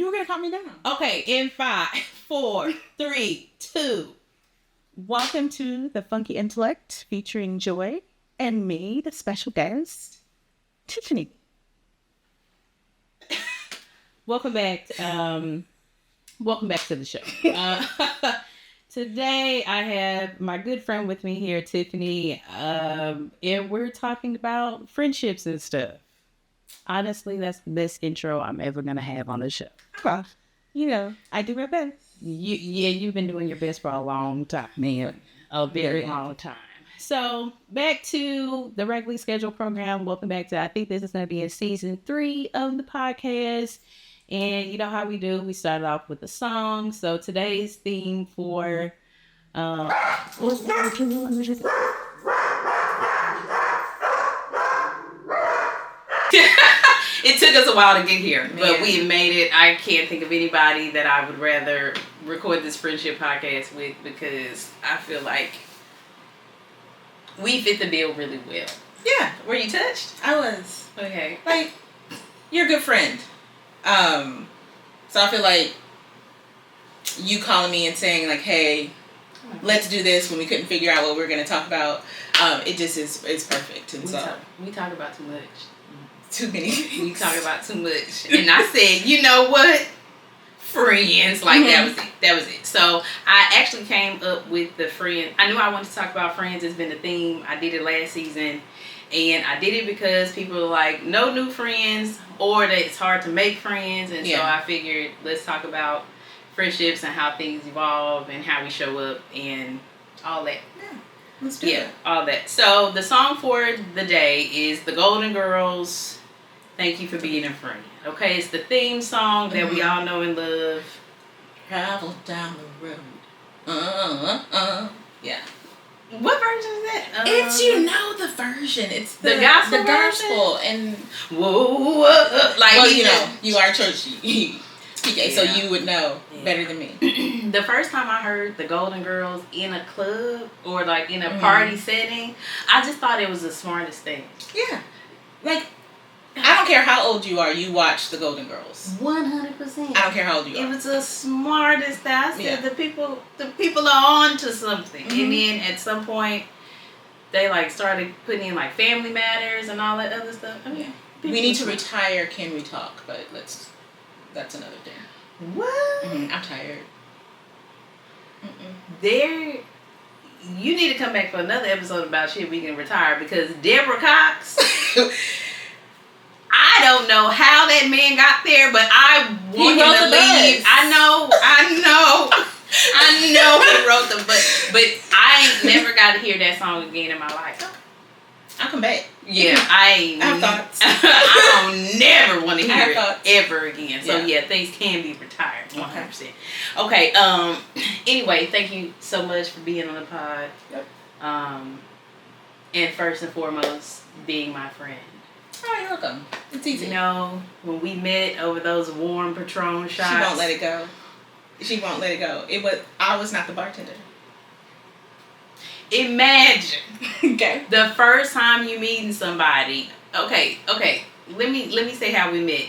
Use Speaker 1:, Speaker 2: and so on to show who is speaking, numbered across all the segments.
Speaker 1: You were going to calm me down.
Speaker 2: Okay, in 5, 4, 3, 2.
Speaker 1: Welcome to the Funky Intellect featuring Joy and me, the special guest, Tiffany.
Speaker 2: Welcome back. Welcome back to the show. Today I have my good friend with me here, Tiffany, and we're talking about friendships and stuff. Honestly, that's the best intro I'm ever going to have on the show.
Speaker 1: Well, you know, I do my best.
Speaker 2: You've been doing your best for a long time, man. A very long time. So, back to the regularly scheduled program. Welcome back to, I think this is going to be in season 3 of the podcast. And you know how we do. We started off with a song. So, today's theme for... It took us a while to get here, but we made it. I can't think of anybody that I would rather record this friendship podcast with because I feel like we fit the bill really well.
Speaker 3: Yeah.
Speaker 2: Were you touched?
Speaker 3: I was.
Speaker 2: Okay.
Speaker 3: Like, you're a good friend. So I feel like you calling me and saying like, hey, let's do this when we couldn't figure out what we were going to talk about. It just is perfect. And
Speaker 2: we talk about too much.
Speaker 3: Too many.
Speaker 2: We talk about too much. And I said, you know what? Friends. Like, that was it. So, I actually came up with the friend. I knew I wanted to talk about friends. It's been a theme. I did it last season. And I did it because people are like, no new friends. Or that it's hard to make friends. And so, I figured, let's talk about friendships and how things evolve. And how we show up. And all that.
Speaker 3: Yeah. Let's do it.
Speaker 2: All that. So, the song for the day is The Golden Girls. Thank You for Being a Friend. Okay, it's the theme song that we all know and love.
Speaker 3: Travel down the road. Yeah.
Speaker 2: What version is that?
Speaker 3: It's the version. It's
Speaker 2: the gospel.
Speaker 3: The gospel and
Speaker 2: whoa. Like
Speaker 3: well, you are churchy. PK, so you would know better than me.
Speaker 2: The first time I heard the Golden Girls in a club or like in a party setting, I just thought it was the smartest thing.
Speaker 3: Yeah. Like, I don't care how old you are, you watch the Golden Girls.
Speaker 2: 100%.
Speaker 3: I don't care how old you are.
Speaker 2: It was the smartest thing. I said the people are on to something. And then at some point they like started putting in like Family Matters and all that other stuff. I mean,
Speaker 3: we need to retire Can We Talk, but that's another thing.
Speaker 2: What?
Speaker 3: I'm tired.
Speaker 2: You need to come back for another episode about shit we can retire because Deborah Cox I don't know how that man got there, but I want him to leave. I know he wrote the book, but I ain't never got to hear that song again in my life.
Speaker 3: I'll come back.
Speaker 2: Yeah, I
Speaker 3: have thoughts.
Speaker 2: I don't never want to hear it
Speaker 3: thoughts.
Speaker 2: ever again. So things can be retired 100%. Okay. Anyway, thank you so much for being on the pod.
Speaker 3: Yep.
Speaker 2: And first and foremost, being my friend.
Speaker 3: Oh, you're welcome. It's easy.
Speaker 2: You know, when we met over those warm Patron shots.
Speaker 3: She won't let it go. I was not the bartender.
Speaker 2: Imagine.
Speaker 3: Okay.
Speaker 2: The first time you meeting somebody. Okay. Let me say how we met.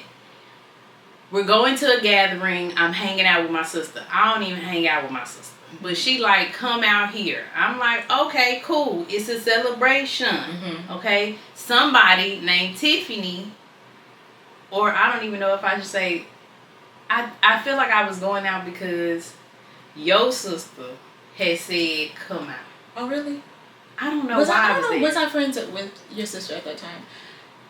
Speaker 2: We're going to a gathering. I'm hanging out with my sister. I don't even hang out with my sister. But she like, come out here. I'm like, okay, cool. It's a celebration. Okay? Somebody named Tiffany, or I don't even know if I should say, I feel like I was going out because your sister had said, come out.
Speaker 3: Oh, really?
Speaker 2: I don't know why I was there.
Speaker 3: Was I friends with your sister at that time?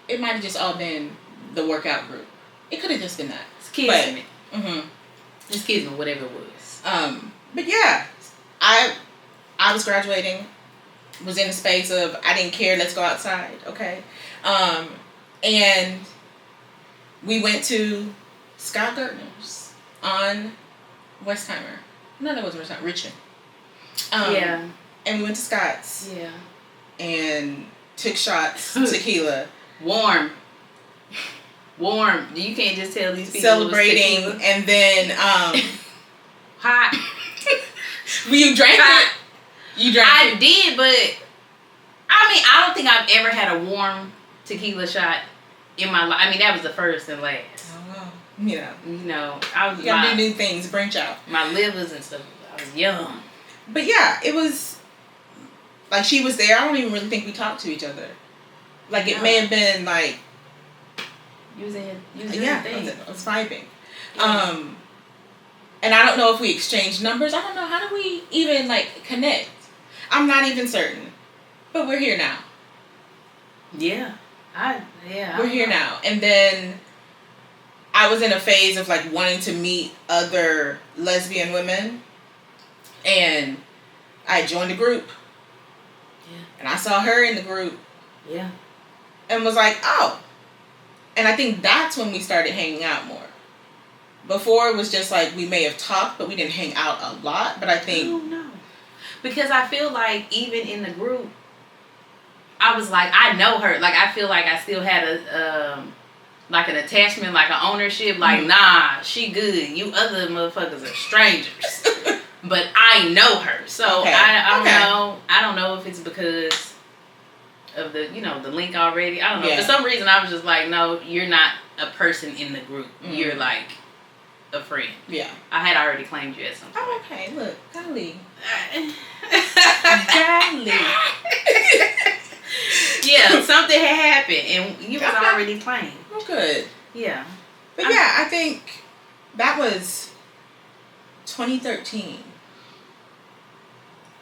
Speaker 3: It might have just all been the workout group. It could have just been that.
Speaker 2: It's kismet. It's kismet, whatever it was.
Speaker 3: But yeah, I was graduating, was in the space of I didn't care, let's go outside, okay? And we went to Scott Gertner's on Westheimer. No, that wasn't Westheimer, Richmond. And we went to Scott's.
Speaker 2: Yeah.
Speaker 3: And took shots, tequila.
Speaker 2: Warm. You can't just tell these people
Speaker 3: celebrating, and then
Speaker 2: hot.
Speaker 3: You drank it? You drank it?
Speaker 2: I did, but I mean, I don't think I've ever had a warm tequila shot in my life. I mean, that was the first and last.
Speaker 3: Oh, wow. You know.
Speaker 2: I was
Speaker 3: you gotta do new things, branch out.
Speaker 2: My livers and stuff. I was young.
Speaker 3: But yeah, it was like she was there. I don't even really think we talked to each other. Like it may have been like
Speaker 2: you was in
Speaker 3: I was vibing. Yeah. And I don't know if we exchanged numbers. I don't know, how do we even like connect? I'm not even certain. But we're here now.
Speaker 2: Yeah.
Speaker 3: We're here now. And then I was in a phase of like wanting to meet other lesbian women. And I joined a group.
Speaker 2: Yeah.
Speaker 3: And I saw her in the group.
Speaker 2: Yeah.
Speaker 3: And was like, oh. And I think that's when we started hanging out more. Before it was just like we may have talked, but we didn't hang out a lot. But I think...
Speaker 2: Oh, no. Because I feel like even in the group, I was like, I know her. Like, I feel like I still had like an attachment, like an ownership. Like, nah, she good. You other motherfuckers are strangers. But I know her. So,
Speaker 3: okay.
Speaker 2: I don't know. I don't know if it's because of the, the link already. I don't know. Yeah. For some reason, I was just like, no, you're not a person in the group. Mm-hmm. You're like a friend.
Speaker 3: Yeah.
Speaker 2: I had already claimed you at some point.
Speaker 3: Oh, okay. Look. Golly.
Speaker 2: Yeah, something had happened and you was already claimed.
Speaker 3: Oh, good.
Speaker 2: Yeah.
Speaker 3: But I think that was 2013.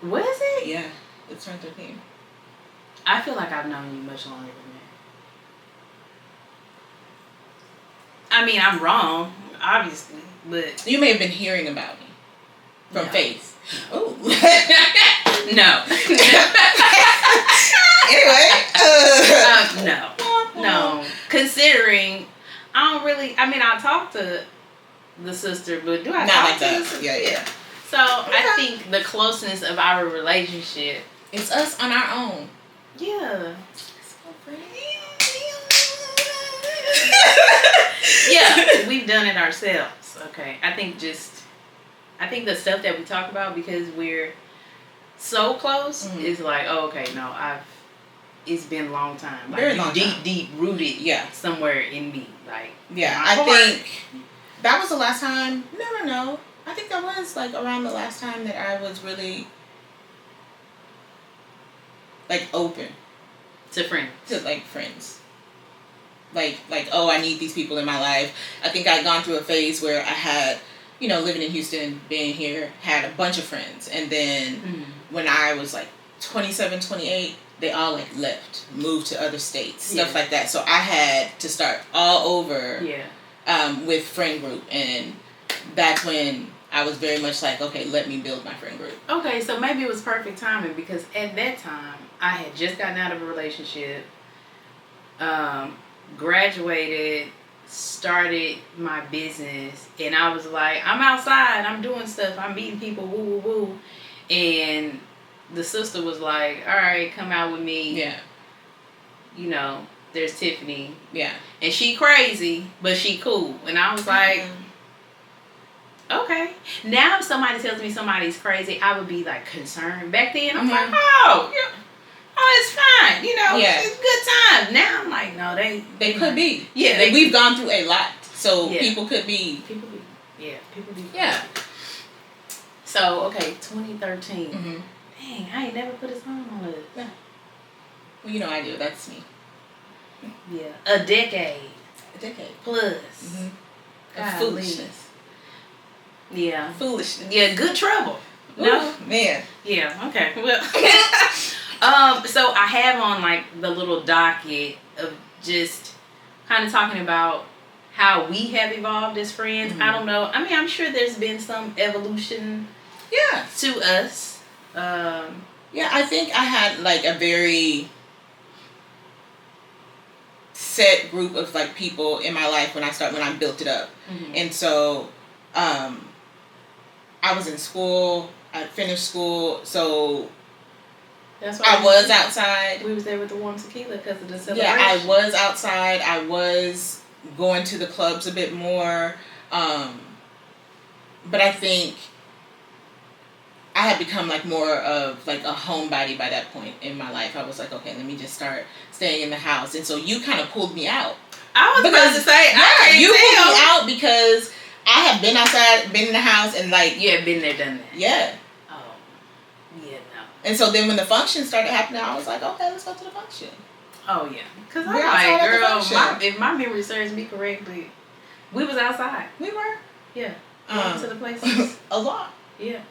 Speaker 2: Was it?
Speaker 3: Yeah, it's 2013.
Speaker 2: I feel like I've known you much longer than that. I mean, I'm wrong, obviously, but...
Speaker 3: You may have been hearing about me from Faith. Oh.
Speaker 2: No.
Speaker 3: Anyway.
Speaker 2: No. Considering, I'll talk to the sister, but do I talk
Speaker 3: like
Speaker 2: to
Speaker 3: that?
Speaker 2: the sister?
Speaker 3: Yeah.
Speaker 2: So, I think the closeness of our relationship...
Speaker 3: It's us on our own.
Speaker 2: Yeah. Yeah, we've done it ourselves. Okay. I think the stuff that we talk about, because we're so close, is like, oh, okay, no, it's been a long time. Like,
Speaker 3: very long time.
Speaker 2: Deep rooted somewhere in me. Like,
Speaker 3: I think that was the last time. No. I think that was like around the last time that I was really like open
Speaker 2: to friends.
Speaker 3: Like, oh, I need these people in my life. I think I'd gone through a phase where I had, living in Houston, being here, had a bunch of friends. And then when I was like 27, 28, they all like left, moved to other states, stuff like that. So I had to start all over with friend group. And that's when I was very much like, okay, let me build my friend group.
Speaker 2: Okay, so maybe it was perfect timing, because at that time, I had just gotten out of a relationship, graduated, started my business, and I was like, I'm outside, I'm doing stuff, I'm meeting people, woo, woo, woo. And the sister was like, all right, come out with me.
Speaker 3: Yeah.
Speaker 2: There's Tiffany.
Speaker 3: Yeah.
Speaker 2: And she crazy, but she cool. And I was like, okay. Now if somebody tells me somebody's crazy, I would be like concerned. Back then, I'm like, oh, it's fine. It's a good time. Now I'm like, no,
Speaker 3: they could be.
Speaker 2: Yeah.
Speaker 3: We've gone through a lot. So people could be.
Speaker 2: People be.
Speaker 3: Yeah.
Speaker 2: So, okay, 2013.
Speaker 3: Mm-hmm.
Speaker 2: Dang, I ain't never put a song on it.
Speaker 3: Yeah. Well, I do. That's me.
Speaker 2: Yeah. A decade. Plus.
Speaker 3: Mm-hmm. Foolishness.
Speaker 2: Yeah.
Speaker 3: Foolishness.
Speaker 2: Yeah, good trouble.
Speaker 3: Ooh,
Speaker 2: no?
Speaker 3: Man.
Speaker 2: Yeah, okay. Well, so I have on like the little docket of just kind of talking about how we have evolved as friends. I don't know. I mean, I'm sure there's been some evolution to us.
Speaker 3: I think I had like a very set group of like people in my life when I built it up. Mm-hmm. And so I was in school, I finished school, so
Speaker 2: that's why
Speaker 3: I was outside.
Speaker 2: We was there with the warm tequila because of the celebration.
Speaker 3: Yeah, I was outside. I was going to the clubs a bit more. But I think I had become like more of like a homebody by that point in my life. I was like, okay, let me just start staying in the house. And so you kind of pulled me out.
Speaker 2: I was about to say, I
Speaker 3: you
Speaker 2: can't
Speaker 3: put
Speaker 2: tell.
Speaker 3: me out because I have been outside, been in the house, and like
Speaker 2: You have been there, done that.
Speaker 3: yeah.
Speaker 2: Oh, yeah, no.
Speaker 3: And so then when the function started happening, I was like, okay, let's go to the function.
Speaker 2: Oh yeah, because I'm
Speaker 3: We're outside
Speaker 2: like,
Speaker 3: at the
Speaker 2: girl,
Speaker 3: function.
Speaker 2: if my memory serves me correctly, we was outside.
Speaker 3: We were.
Speaker 2: Yeah. Going to the places.
Speaker 3: A lot.
Speaker 2: Yeah.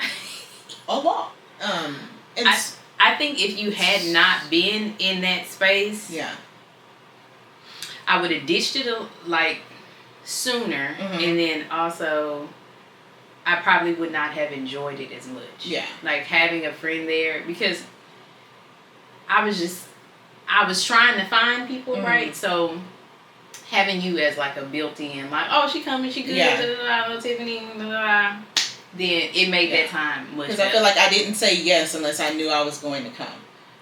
Speaker 3: A lot.
Speaker 2: I think if you had not been in that space,
Speaker 3: yeah.
Speaker 2: I would have ditched it like sooner, and then also I probably would not have enjoyed it as much.
Speaker 3: Yeah.
Speaker 2: Like having a friend there, because I was trying to find people, right? So having you as like a built-in, like, oh, she coming, she good, Tiffany, then it made that time much.
Speaker 3: Because I feel like I didn't say yes unless I knew I was going to come.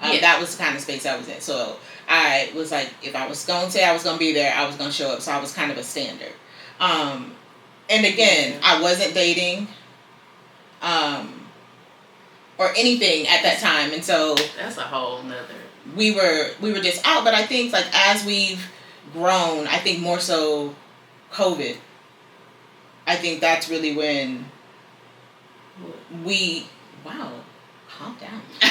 Speaker 3: That was the kind of space I was in. So I was like, if I was going to say I was going to be there, I was going to show up. So I was kind of a standard. And again, I wasn't dating or anything at that time. And so
Speaker 2: that's a whole nother.
Speaker 3: We were just out. But I think like as we've grown, I think more so COVID, I think that's really when calm down.
Speaker 2: I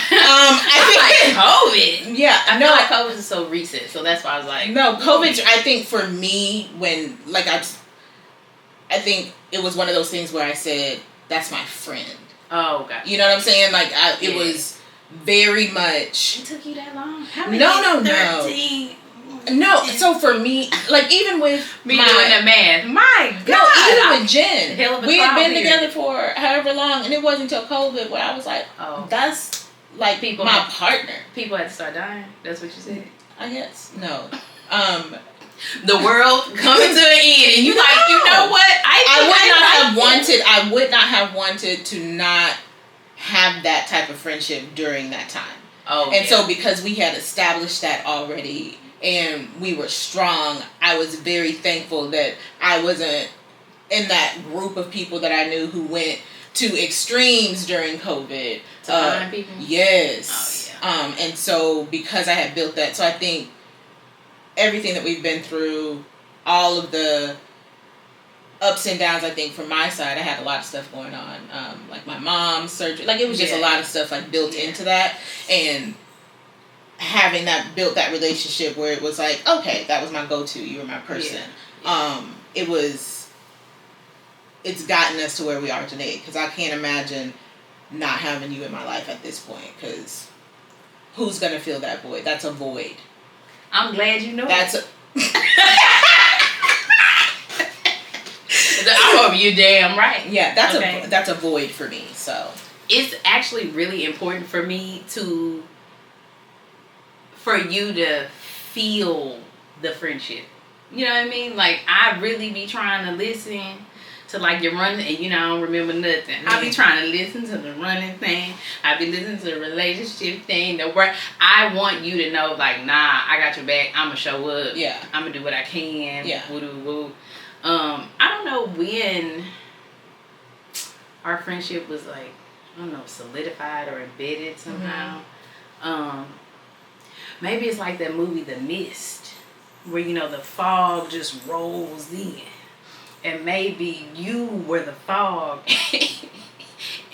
Speaker 2: think COVID.
Speaker 3: Yeah,
Speaker 2: I feel like COVID is so recent, so that's why I was like,
Speaker 3: no, COVID. I think for me, when like I think it was one of those things where I said, "That's my friend."
Speaker 2: Oh, God.
Speaker 3: You know what I'm saying? Like it was very much.
Speaker 2: It took you that long? How many?
Speaker 3: No.
Speaker 2: 13.
Speaker 3: No, so for me, like even with
Speaker 2: me doing the math, my God,
Speaker 3: no, even with Jen, we had been
Speaker 2: together
Speaker 3: together for however long, and it wasn't until COVID where I was like,
Speaker 2: oh,
Speaker 3: that's like my partner.
Speaker 2: People had to start dying. That's what you said.
Speaker 3: I guess no.
Speaker 2: The world coming to an end, and you like, you know what?
Speaker 3: I would not have wanted to not have that type of friendship during that time.
Speaker 2: Oh,
Speaker 3: and so because we had established that already. And we were strong. I was very thankful that I wasn't in that group of people that I knew who went to extremes during COVID.
Speaker 2: To find people?
Speaker 3: Yes.
Speaker 2: Oh, yeah.
Speaker 3: And so because I had built that, so I think everything that we've been through, all of the ups and downs, I think from my side, I had a lot of stuff going on. Like my mom's surgery. Like it was just a lot of stuff like built into that. And having built that relationship where it was like, okay, that was my go-to, you were my person. It's gotten us to where we are today, because I can't imagine not having you in my life at this point, because who's gonna fill that void? That's a void.
Speaker 2: I'm glad you know
Speaker 3: that's
Speaker 2: I hope you're damn right.
Speaker 3: Yeah, that's a void for me. So
Speaker 2: it's actually really important for me for you to feel the friendship. You know what I mean? Like, I really be trying to listen to, like, your running, and, I don't remember nothing. I be trying to listen to the running thing. I be listening to the relationship thing, the work. I want you to know, like, nah, I got your back. I'm going to show up.
Speaker 3: Yeah.
Speaker 2: I'm going to do what I can.
Speaker 3: Yeah.
Speaker 2: Woo-doo-woo. I don't know when our friendship was, like, I don't know, solidified or embedded somehow. Maybe it's like that movie, The Mist, where, the fog just rolls in. And maybe you were the fog.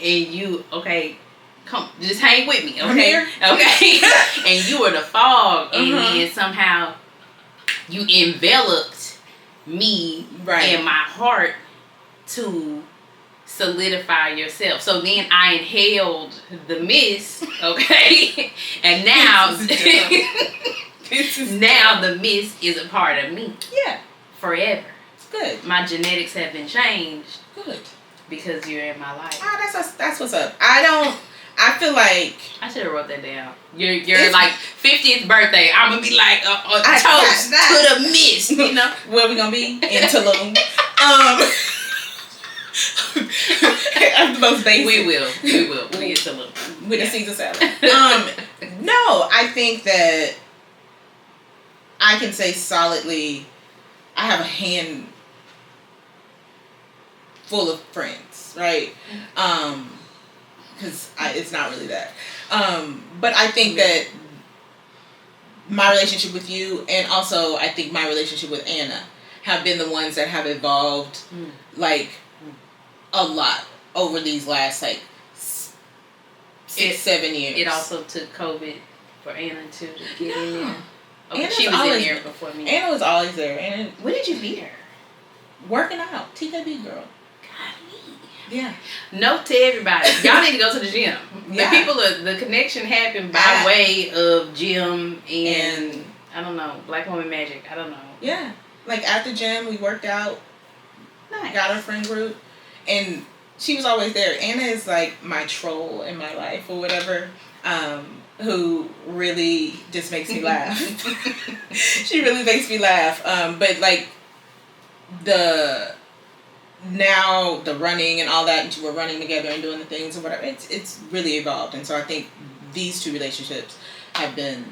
Speaker 2: And you, okay, come, just hang with me, okay? Okay? And you were the fog. And then somehow you enveloped me and my heart to solidify yourself. So then I inhaled the mist, okay? And now now the mist is a part of me.
Speaker 3: Yeah.
Speaker 2: Forever.
Speaker 3: It's good.
Speaker 2: My genetics have been changed.
Speaker 3: Good.
Speaker 2: Because you're in my life.
Speaker 3: That's what's up. I feel like
Speaker 2: I should have wrote that down. Your like 50th birthday. I'm gonna be like a toast to the mist.
Speaker 3: Where we gonna be? In Tulum. The most basic.
Speaker 2: We will. We'll get Tulum
Speaker 3: with a Caesar salad. No, I think that I can say solidly, I have a hand full of friends, right? Because it's not really that. But I think that my relationship with you, and also I think my relationship with Anna have been the ones that have evolved like a lot over these last like 6-7 years.
Speaker 2: It also took COVID for Anna to get in there. Okay,
Speaker 3: Anna's
Speaker 2: she was
Speaker 3: always,
Speaker 2: in there before me.
Speaker 3: Anna was always there. Anna,
Speaker 2: when did you meet her?
Speaker 3: working out, TKB girl. Yeah.
Speaker 2: Note to everybody, y'all need to go to the gym.
Speaker 3: Yeah.
Speaker 2: The connection happened by way of gym and I don't know, Black Woman Magic. I don't know.
Speaker 3: Yeah. Like at the gym, we worked out.
Speaker 2: Nice.
Speaker 3: Got our friend group, and she was always there. Anna is like my troll in my life or whatever, who really just makes me laugh. She really makes me laugh. But like the running and all that, and we're running together and doing the things and whatever. It's really evolved, and so I think these two relationships have been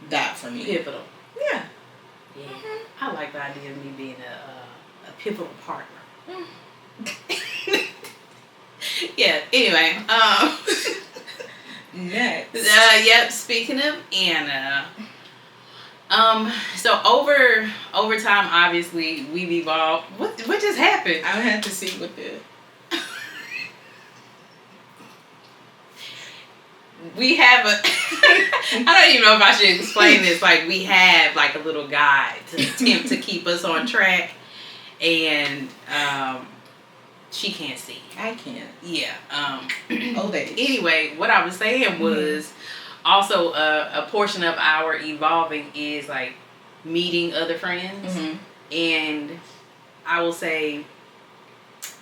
Speaker 3: that for me.
Speaker 2: Pivotal.
Speaker 3: Yeah.
Speaker 2: Yeah. Mm-hmm. I like the idea of me being a pivotal partner. Yeah. Anyway.
Speaker 3: Next.
Speaker 2: Yep. Speaking of Anna. So over time, obviously, we've evolved. What just happened?
Speaker 3: I had to see what the.
Speaker 2: We have a. I don't even know if I should explain this. Like, we have like a little guide to attempt to keep us on track, and she can't see.
Speaker 3: I can't.
Speaker 2: Yeah.
Speaker 3: Old age.
Speaker 2: Anyway, what I was saying was. Also, a portion of our evolving is like meeting other friends.
Speaker 3: Mm-hmm.
Speaker 2: And I will say,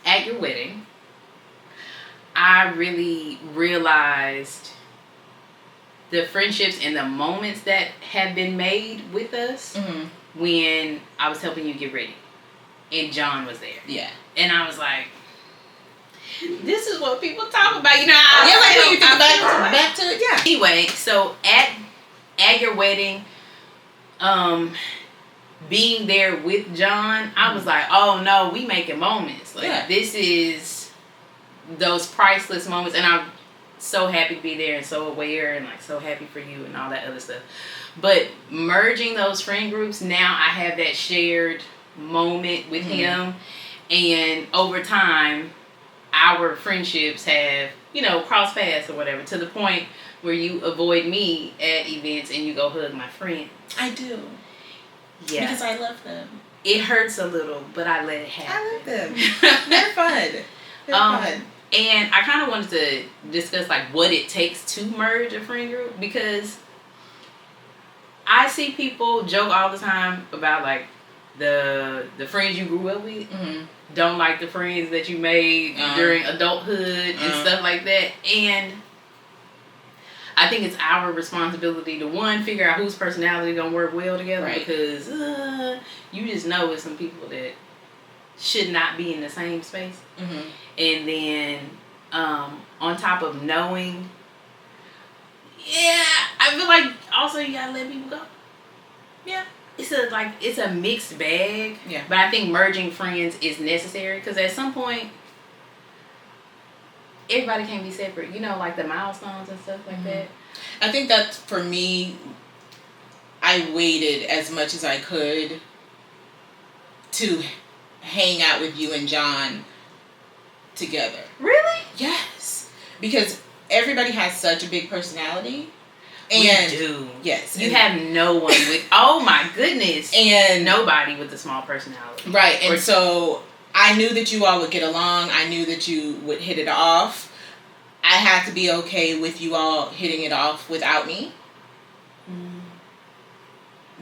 Speaker 2: at your wedding, I really realized the friendships and the moments that have been made with us when I was helping you get ready. And John was there.
Speaker 3: Yeah.
Speaker 2: And I was like, this is what people talk about, you know.
Speaker 3: Like when you think back to it, yeah.
Speaker 2: Anyway, so at your wedding, being there with John, I was like, oh no, we making moments. Like this is those priceless moments, and I'm so happy to be there and so aware and like so happy for you and all that other stuff. But merging those friend groups, now I have that shared moment with him, and over time our friendships have, crossed paths or whatever, to the point where you avoid me at events and you go hug my friend.
Speaker 3: I do.
Speaker 2: Yeah.
Speaker 3: Because I love them.
Speaker 2: It hurts a little, but I let it happen.
Speaker 3: I love them. They're fun. They're fun.
Speaker 2: And I kind of wanted to discuss like what it takes to merge a friend group, because I see people joke all the time about like the friends you grew up with don't like the friends that you made during adulthood and stuff like that. And I think it's our responsibility to, one, figure out whose personality don't work well together, because you just know it's some people that should not be in the same space. And then on top of knowing, I feel like also you gotta let people go.
Speaker 3: Yeah.
Speaker 2: It's a mixed bag.
Speaker 3: Yeah.
Speaker 2: But I think merging friends is necessary, because at some point everybody can be separate. Like the milestones and stuff like that.
Speaker 3: I think that for me, I waited as much as I could to hang out with you and John together.
Speaker 2: Really?
Speaker 3: Yes. Because everybody has such a big personality. And
Speaker 2: we do.
Speaker 3: Yes.
Speaker 2: You have no one with, oh my goodness.
Speaker 3: And
Speaker 2: nobody with a small personality.
Speaker 3: Right. And so I knew that you all would get along. I knew that you would hit it off. I had to be okay with you all hitting it off without me.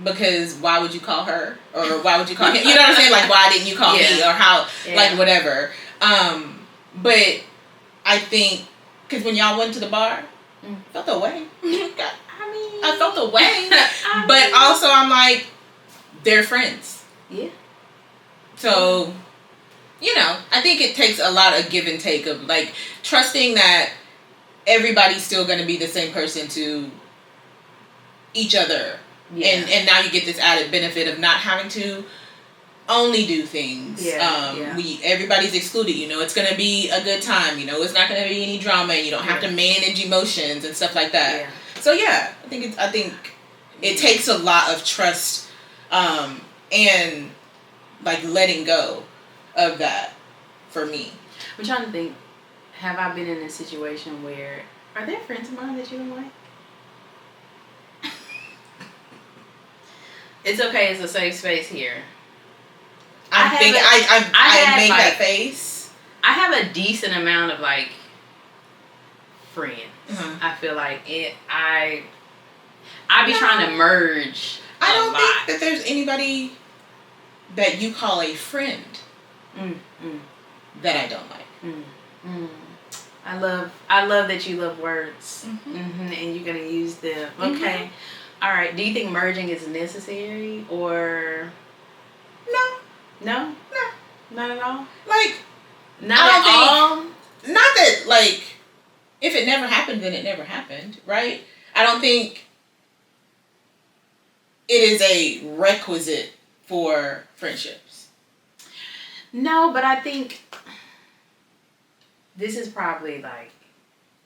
Speaker 3: Because why would you call her? Or why would you call him? You know what I'm saying? Like, why didn't you call me? Or how, like, whatever. But I think, because when y'all went to the bar, I felt the way. I felt the way. But also, I'm like, they're friends.
Speaker 2: Yeah.
Speaker 3: So, I think it takes a lot of give and take of, like, trusting that everybody's still going to be the same person to each other. Yeah. And now you get this added benefit of not having to only do things. Everybody's excluded. It's going to be a good time. It's not going to be any drama. You don't have to manage emotions and stuff like that. Yeah. So I think It takes a lot of trust, and like letting go of that for me.
Speaker 2: I'm trying to think. Have I been in a situation where are there friends of mine that you don't like? It's okay. It's a safe space here.
Speaker 3: I think I make that face.
Speaker 2: I have a decent amount of like friends.
Speaker 3: Uh-huh.
Speaker 2: I feel like it. I be trying to merge.
Speaker 3: I don't think that there's anybody that you call a friend that I don't like.
Speaker 2: I love that you love words, and you're gonna use them. Okay, all right. Do you think merging is necessary or no, not at all?
Speaker 3: Like,
Speaker 2: not at all.
Speaker 3: Not that like, if it never happened, then it never happened, right? I don't think it is a requisite for friendships.
Speaker 2: No, but I think this is probably like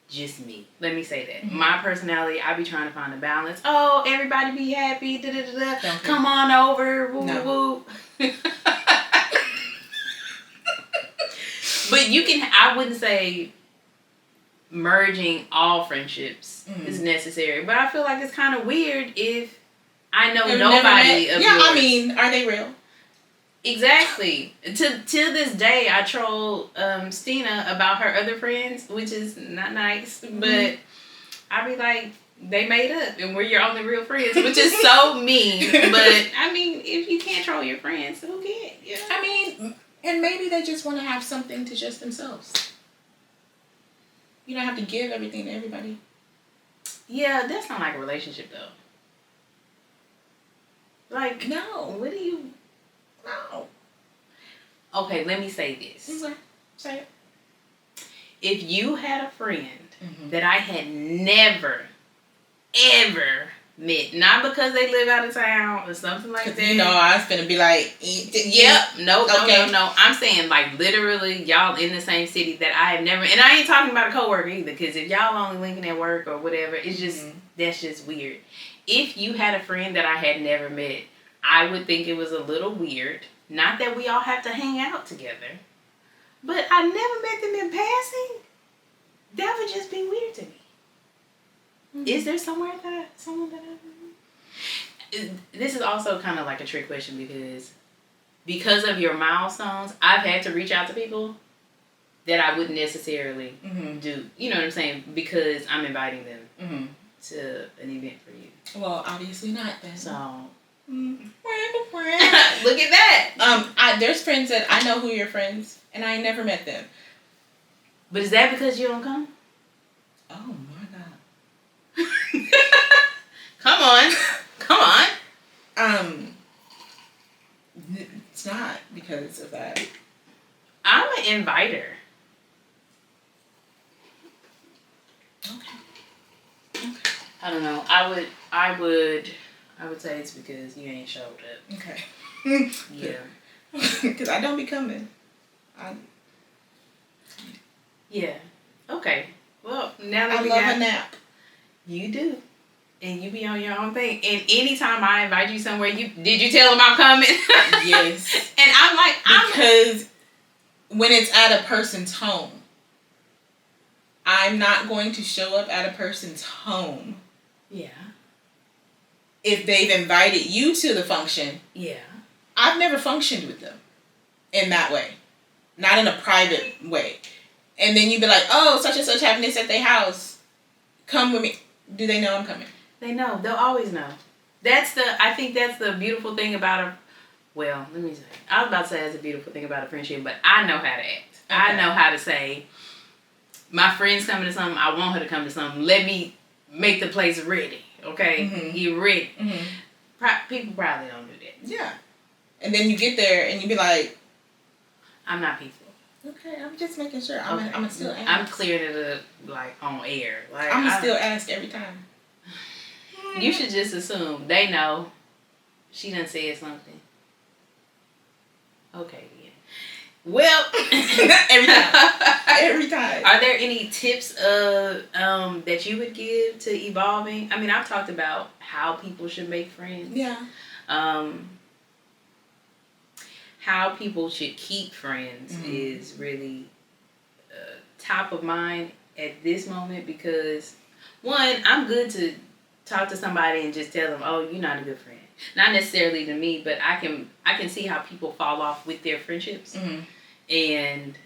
Speaker 2: just me. Let me say that. My personality, I be trying to find a balance. Oh, everybody be happy. Da, da, da, da. Come on over. Woo, woo. But you can, I wouldn't say merging all friendships is necessary. But I feel like it's kind of weird if I know nobody of yours.
Speaker 3: I mean, are they real?
Speaker 2: Exactly. Till this day, I troll Stina about her other friends, which is not nice. But I be like, they made up, and we're your only real friends, which is so mean. But I mean, if you can't troll your friends, who can? You know?
Speaker 3: I mean, and maybe they just want to have something to just themselves. You don't have to give everything to everybody.
Speaker 2: Yeah, that's not like a relationship though. Like,
Speaker 3: no.
Speaker 2: What do you?
Speaker 3: No.
Speaker 2: Okay, let me say this.
Speaker 3: Okay. Say it.
Speaker 2: If you had a friend that I had never, ever met, not because they live out of town or something like that.
Speaker 3: You know, I was finna be like,
Speaker 2: yep, no. I'm saying like literally y'all in the same city that I have never, and I ain't talking about a coworker either, because if y'all only linking at work or whatever, it's just, that's just weird. If you had a friend that I had never met, I would think it was a little weird. Not that we all have to hang out together, but I never met them in passing. That would just be weird to me. Is there someone that I... This is also kind of like a trick question because of your milestones, I've had to reach out to people that I wouldn't necessarily do. You know what I'm saying? Because I'm inviting them to an event for you.
Speaker 3: Well, obviously not then.
Speaker 2: So...
Speaker 3: Look at that. There's friends that I know who are your friends, and I never met them.
Speaker 2: But is that because you don't come?
Speaker 3: Oh my god.
Speaker 2: Come on.
Speaker 3: It's not because of that.
Speaker 2: I'm an inviter.
Speaker 3: Okay.
Speaker 2: I don't know. I would say it's because you ain't showed up.
Speaker 3: Okay.
Speaker 2: Yeah.
Speaker 3: Because I don't be coming.
Speaker 2: Yeah. Okay. Well, now that
Speaker 3: I love a nap.
Speaker 2: You do. And you be on your own thing. And anytime I invite you somewhere, did you tell them I'm coming?
Speaker 3: Yes.
Speaker 2: And I'm like,
Speaker 3: because when it's at a person's home, I'm not going to show up at a person's home.
Speaker 2: Yeah.
Speaker 3: If they've invited you to the function.
Speaker 2: Yeah.
Speaker 3: I've never functioned with them in that way. Not in a private way. And then you'd be like, oh, such and such having this at their house. Come with me. Do they know I'm coming?
Speaker 2: They know. They'll always know. I think that's the beautiful thing about well, let me say. I was about to say that's a beautiful thing about a friendship, but I know how to act. Okay. I know how to say, my friend's coming to something, I want her to come to something. Let me make the place ready. Okay? Get ready. People probably don't do that.
Speaker 3: Yeah. And then you get there and you be like,
Speaker 2: I'm not peaceful.
Speaker 3: Okay, I'm just making sure. I'm still ask.
Speaker 2: I'm clearing it up like on air. Like
Speaker 3: I'm still ask every time.
Speaker 2: You should just assume they know. She done said something. Okay, yeah. Well,
Speaker 3: every time. Every time.
Speaker 2: Are there any tips that you would give to evolving? I mean, I've talked about how people should make friends.
Speaker 3: Yeah.
Speaker 2: How people should keep friends is really top of mind at this moment because, one, I'm good to talk to somebody and just tell them, oh, you're not a good friend. Not necessarily to me, but I can see how people fall off with their friendships. Mm-hmm. And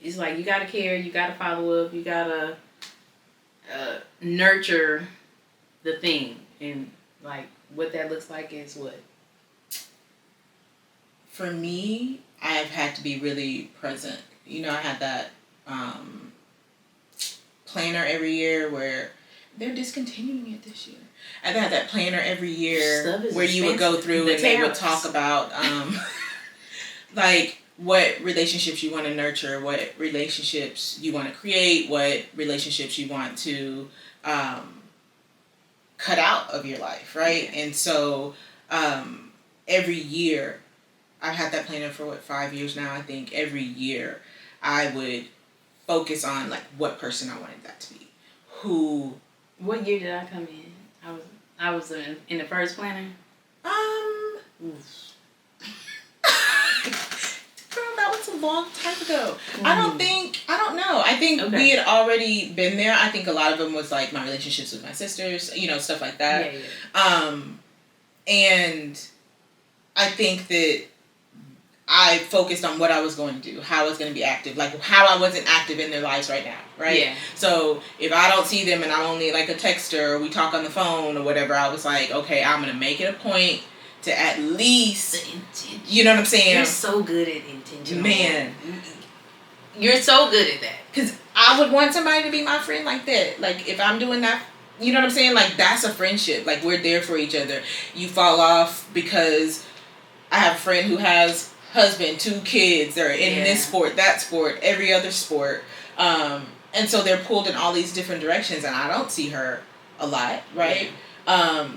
Speaker 2: it's like, you got to care, you got to follow up, you got to nurture the thing. And, like, what that looks like is what?
Speaker 3: For me, I've had to be really present. You know, I had that planner every year where they're discontinuing it this year. I've had that planner every year where you would go through and they would talk about like what relationships you want to nurture, what relationships you want to create, what relationships you want to cut out of your life, right? And so every year, I've had that planner for 5 years now. I think every year I would focus on like what person I wanted that to be. Who?
Speaker 2: What year did I come in? I was in the first planner.
Speaker 3: Girl, that was a long time ago. I don't know. I think we had already been there. I think a lot of them was like my relationships with my sisters, you know, stuff like that. Yeah. And I think that I focused on what I was going to do, how I was going to be active, like how I wasn't active in their lives right now, right? Yeah. So if I don't see them and I'm only like a texter or we talk on the phone or whatever, I was like, okay, I'm going to make it a point to at least, you know what I'm saying?
Speaker 2: You're so good at intentional.
Speaker 3: Man.
Speaker 2: You're so good at that.
Speaker 3: Because I would want somebody to be my friend like that. Like if I'm doing that, you know what I'm saying? Like that's a friendship. Like we're there for each other. You fall off because I have a friend who has husband, 2 kids, they're in this sport, that sport, every other sport. And so they're pulled in all these different directions and I don't see her a lot, right? Yeah.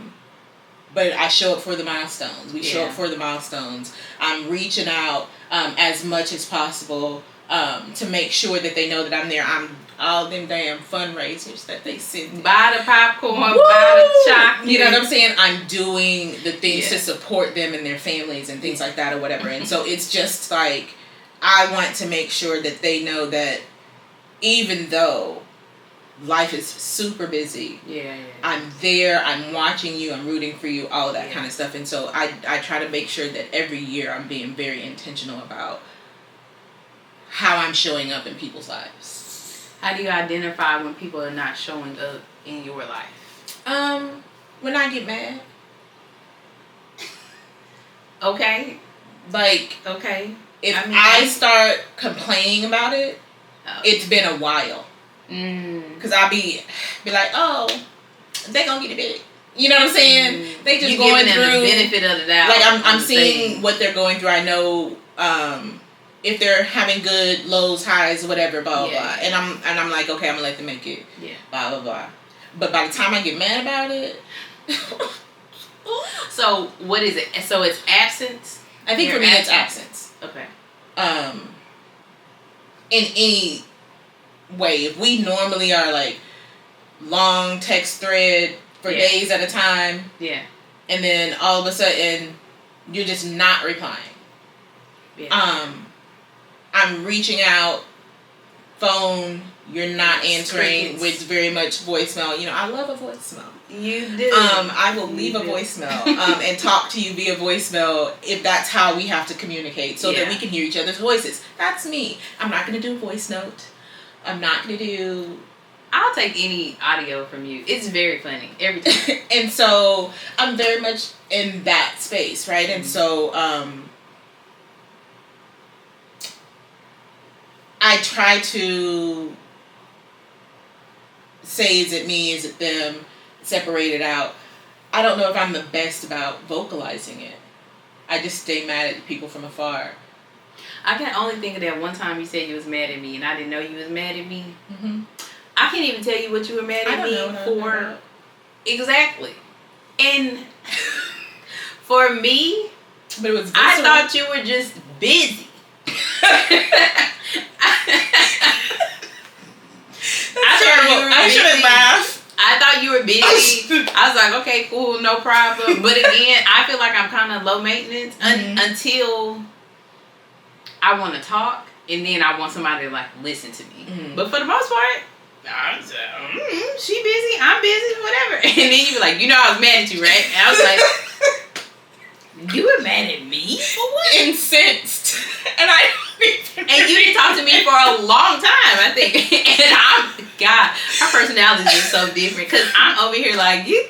Speaker 3: But I show up for the milestones. We show up for the milestones. I'm reaching out as much as possible to make sure that they know that I'm there. I'm all them damn fundraisers that they send.
Speaker 2: Buy the popcorn, buy the chocolate.
Speaker 3: You know what I'm saying? I'm doing the things to support them and their families and things like that or whatever. And so it's just like, I want to make sure that they know that even though life is super busy, I'm there, I'm watching you, I'm rooting for you, all of that kind of stuff. And so I try to make sure that every year I'm being very intentional about how I'm showing up in people's lives.
Speaker 2: How do you identify when people are not showing up in your life?
Speaker 3: When I get mad.
Speaker 2: Okay.
Speaker 3: Like, if I start complaining about it, it's been a while. Because I'll be like, oh, they gonna get it big. You know what I'm saying? They just going through
Speaker 2: the benefit of the doubt.
Speaker 3: Like I'm seeing what they're going through. I know if they're having good lows, highs, whatever, blah blah blah. And I'm like, okay, I'm gonna let them make it. Yeah. Blah blah blah. But by the time I get mad about it.
Speaker 2: So what is it? So it's absence.
Speaker 3: I think for me it's absence.
Speaker 2: Okay.
Speaker 3: In any way, if we normally are like long text thread for days at a time, and then all of a sudden you're just not replying. I'm reaching out, phone, you're not answering with very much voicemail. You know, I love a voicemail.
Speaker 2: You do.
Speaker 3: I will leave a voicemail and talk to you via voicemail if that's how we have to communicate so that we can hear each other's voices. That's me. I'm not going to do a voice note. I'm not going to do...
Speaker 2: I'll take any audio from you. It's very funny. Every time.
Speaker 3: And so I'm very much in that space, right? And so I try to say, is it me? Is it them? Separate it out. I don't know if I'm the best about vocalizing it. I just stay mad at people from afar.
Speaker 2: I can only think of that one time you said you was mad at me and I didn't know you was mad at me. Mm-hmm. I can't even tell you what you were mad at me for. Exactly. And for me,
Speaker 3: but it was
Speaker 2: I thought you were just busy. I was like, okay, cool, no problem. But again, I feel like I'm kind of low maintenance until I want to talk, and then I want somebody to like listen to me. But for the most part, she busy, I'm busy, whatever. And then you be like, I was mad at you, right? And I was like, you were mad at me for what?
Speaker 3: Incensed. And I
Speaker 2: and you didn't talk to me for a long time, I think. And God, our personality is just so different. Because I'm over here like, she's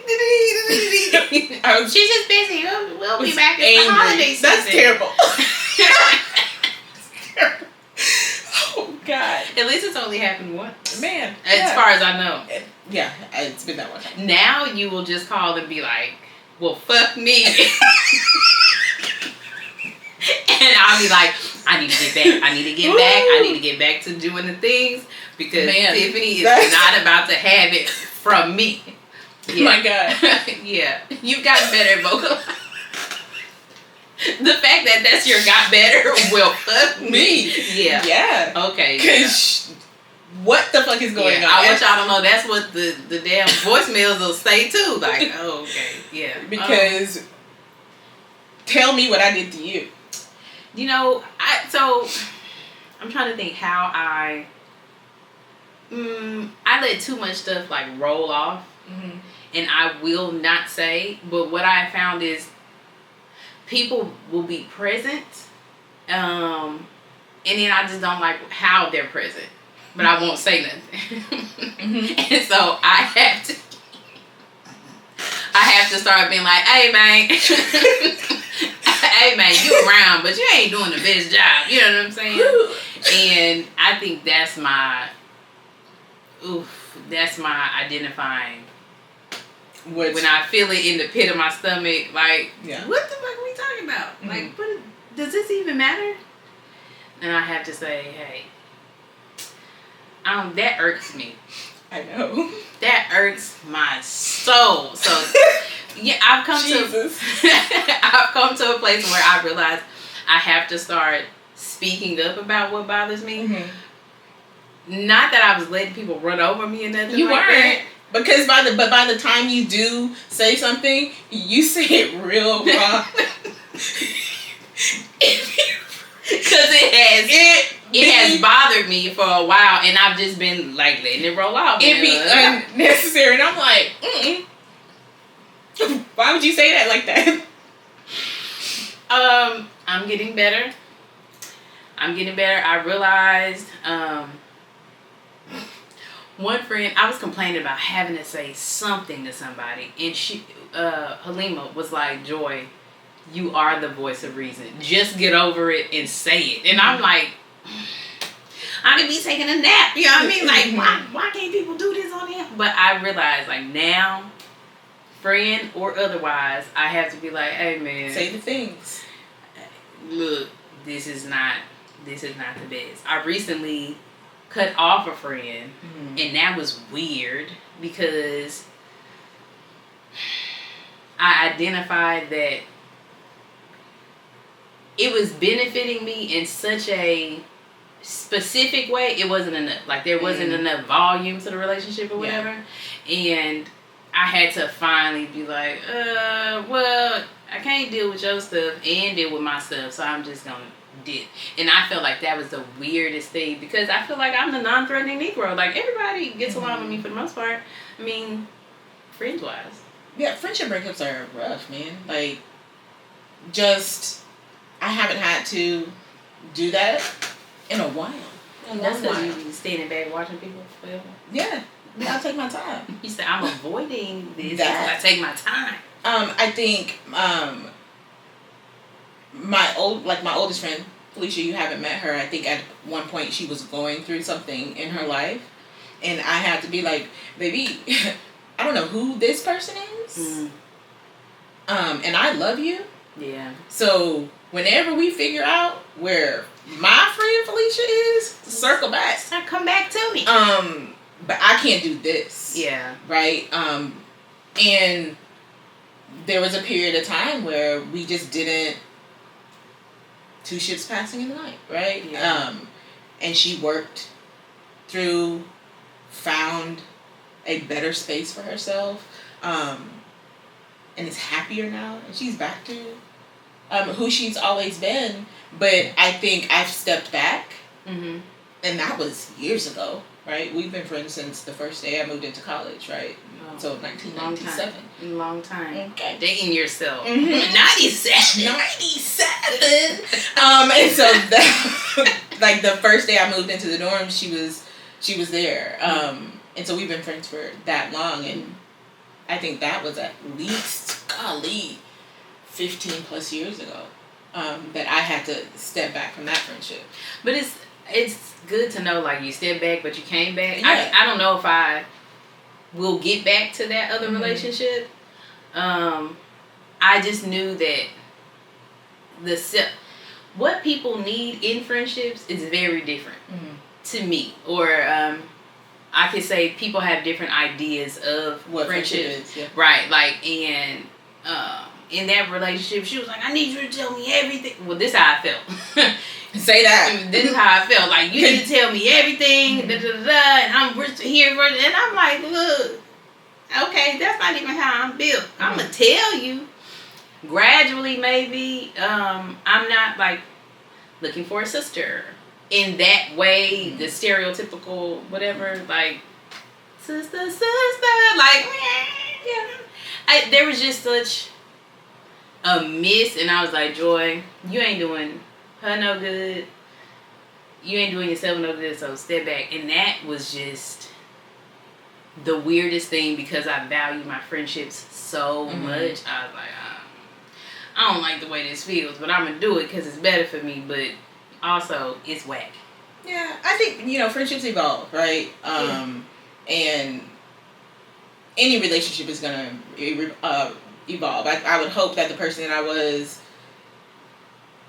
Speaker 2: just busy. We'll be back in the holiday season.
Speaker 3: That's terrible. Oh, God.
Speaker 2: At least it's only happened once.
Speaker 3: Man.
Speaker 2: As far as I know.
Speaker 3: Yeah, it's been that one time.
Speaker 2: Now you will just call and be like, well, fuck me. And I'll be like, I need to get back. I need to get back. I need to get back to doing the things because Tiffany is not about to have it from me. Yeah.
Speaker 3: My God.
Speaker 2: Yeah. You've gotten better at vocalizing. The fact that that's your got better will fuck me. Yeah.
Speaker 3: Yeah.
Speaker 2: Okay.
Speaker 3: Because what the fuck is going on?
Speaker 2: I want y'all to know that's what the damn voicemails will say too. Like, oh, okay. Yeah.
Speaker 3: Because tell me what I did to you.
Speaker 2: I'm trying to think how I let too much stuff like roll off, and I will not say. But what I found is people will be present, and then I just don't like how they're present, but I won't say nothing, and so I have to start being like, hey man. Hey man, you around, but you ain't doing the best job. You know what I'm saying? And I think that's my identifying. When I feel it in the pit of my stomach, like, what the fuck are we talking about? Like, does this even matter? And I have to say, hey, that irks me.
Speaker 3: I know.
Speaker 2: That irks my soul. So. Yeah, I've come to a place where I realize I have to start speaking up about what bothers me. Not that I was letting people run over me and nothing.
Speaker 3: You
Speaker 2: like
Speaker 3: weren't.
Speaker 2: That.
Speaker 3: Because by the time you do say something, you say it real raw.
Speaker 2: Because it has bothered me for a while, and I've just been like letting it roll off.
Speaker 3: It be unnecessary, and I'm like, why would you say that like that?
Speaker 2: I'm getting better. I realized one friend, I was complaining about having to say something to somebody, and she, Halima, was like, Joy, you are the voice of reason. Just get over it and say it. And I'm like, I could be taking a nap. You know what I mean? Like, why can't people do this on here? But I realized, like, now, friend or otherwise, I have to be like, hey man,
Speaker 3: say the things.
Speaker 2: Look, this is not the best. I recently cut off a friend, and that was weird because I identified that it was benefiting me in such a specific way. It wasn't enough. Like, there wasn't enough volume to the relationship or whatever. And I had to finally be like, well, I can't deal with your stuff and deal with my stuff, so I'm just gonna dip. And I felt like that was the weirdest thing because I feel like I'm the non-threatening Negro. Like, everybody gets along with me for the most part. I mean, friends-wise.
Speaker 3: Yeah, friendship breakups are rough, man. Like, I haven't had to do that in a while.
Speaker 2: That's because you be standing back watching people forever.
Speaker 3: Yeah. I'll take my time.
Speaker 2: You said, I'm avoiding this because I take my time.
Speaker 3: I think my oldest friend, Felicia, you haven't met her. I think at one point she was going through something in her life. And I had to be like, baby, I don't know who this person is. And I love you.
Speaker 2: Yeah.
Speaker 3: So whenever we figure out where my friend Felicia is, circle back.
Speaker 2: Come back to me.
Speaker 3: But I can't do this.
Speaker 2: Yeah.
Speaker 3: Right? And there was a period of time where we just didn't, two ships passing in the night, right?
Speaker 2: Yeah.
Speaker 3: And she worked through, found a better space for herself. and is happier now, and she's back to who she's always been. But I think I've stepped back, and that was years ago, right? We've been friends since the first day I moved into college, right? Oh, so 1997.
Speaker 2: Long time.
Speaker 3: Okay.
Speaker 2: Dating yourself.
Speaker 3: 97. And so that, like, the first day I moved into the dorm, she was there. And so we've been friends for that long, and I think that was at least, golly, 15 plus years ago, that I had to step back from that friendship.
Speaker 2: But it's good to know, like, you stepped back, but you came back.
Speaker 3: Yeah.
Speaker 2: I don't know if I will get back to that other relationship. I just knew that what people need in friendships is very different to me. Or I could say people have different ideas of
Speaker 3: what
Speaker 2: friendship
Speaker 3: is. Yeah.
Speaker 2: Right, like, and in that relationship, she was like, I need you to tell me everything. Well, this is how I felt.
Speaker 3: Say that.
Speaker 2: This is how I felt. Like, you need to tell me everything, and I'm here for it. And I'm like, look, okay, that's not even how I'm built. I'm going to tell you. Gradually, maybe, I'm not, like, looking for a sister in that way, the stereotypical, whatever, like, sister, like, yeah. There was just such a miss, and I was like, Joy, you ain't doing her no good. You ain't doing yourself no good, so step back. And that was just the weirdest thing, because I value my friendships so much. I was like, I don't like the way this feels, but I'm going to do it because it's better for me, but also it's whack.
Speaker 3: Yeah, I think, friendships evolve, right? And any relationship is going to evolve. I would hope that the person that I was...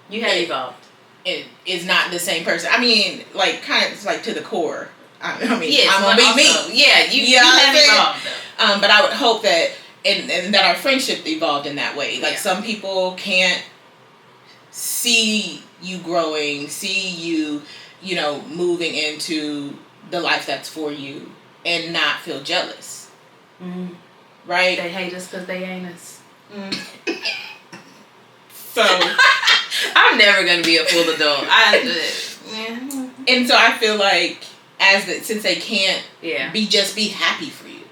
Speaker 2: You have evolved.
Speaker 3: It is not the same person. I mean, like, kind of like to the core. I mean,
Speaker 2: yes,
Speaker 3: I'm going to be me.
Speaker 2: Yeah, you have evolved, though.
Speaker 3: But I would hope that, and that our friendship evolved in that way. Like, some people can't see you growing, see you, moving into the life that's for you, and not feel jealous. Right?
Speaker 2: They hate us because they ain't us.
Speaker 3: So...
Speaker 2: I'm never going to be a full adult.
Speaker 3: And so I feel like, since they can't be happy for you.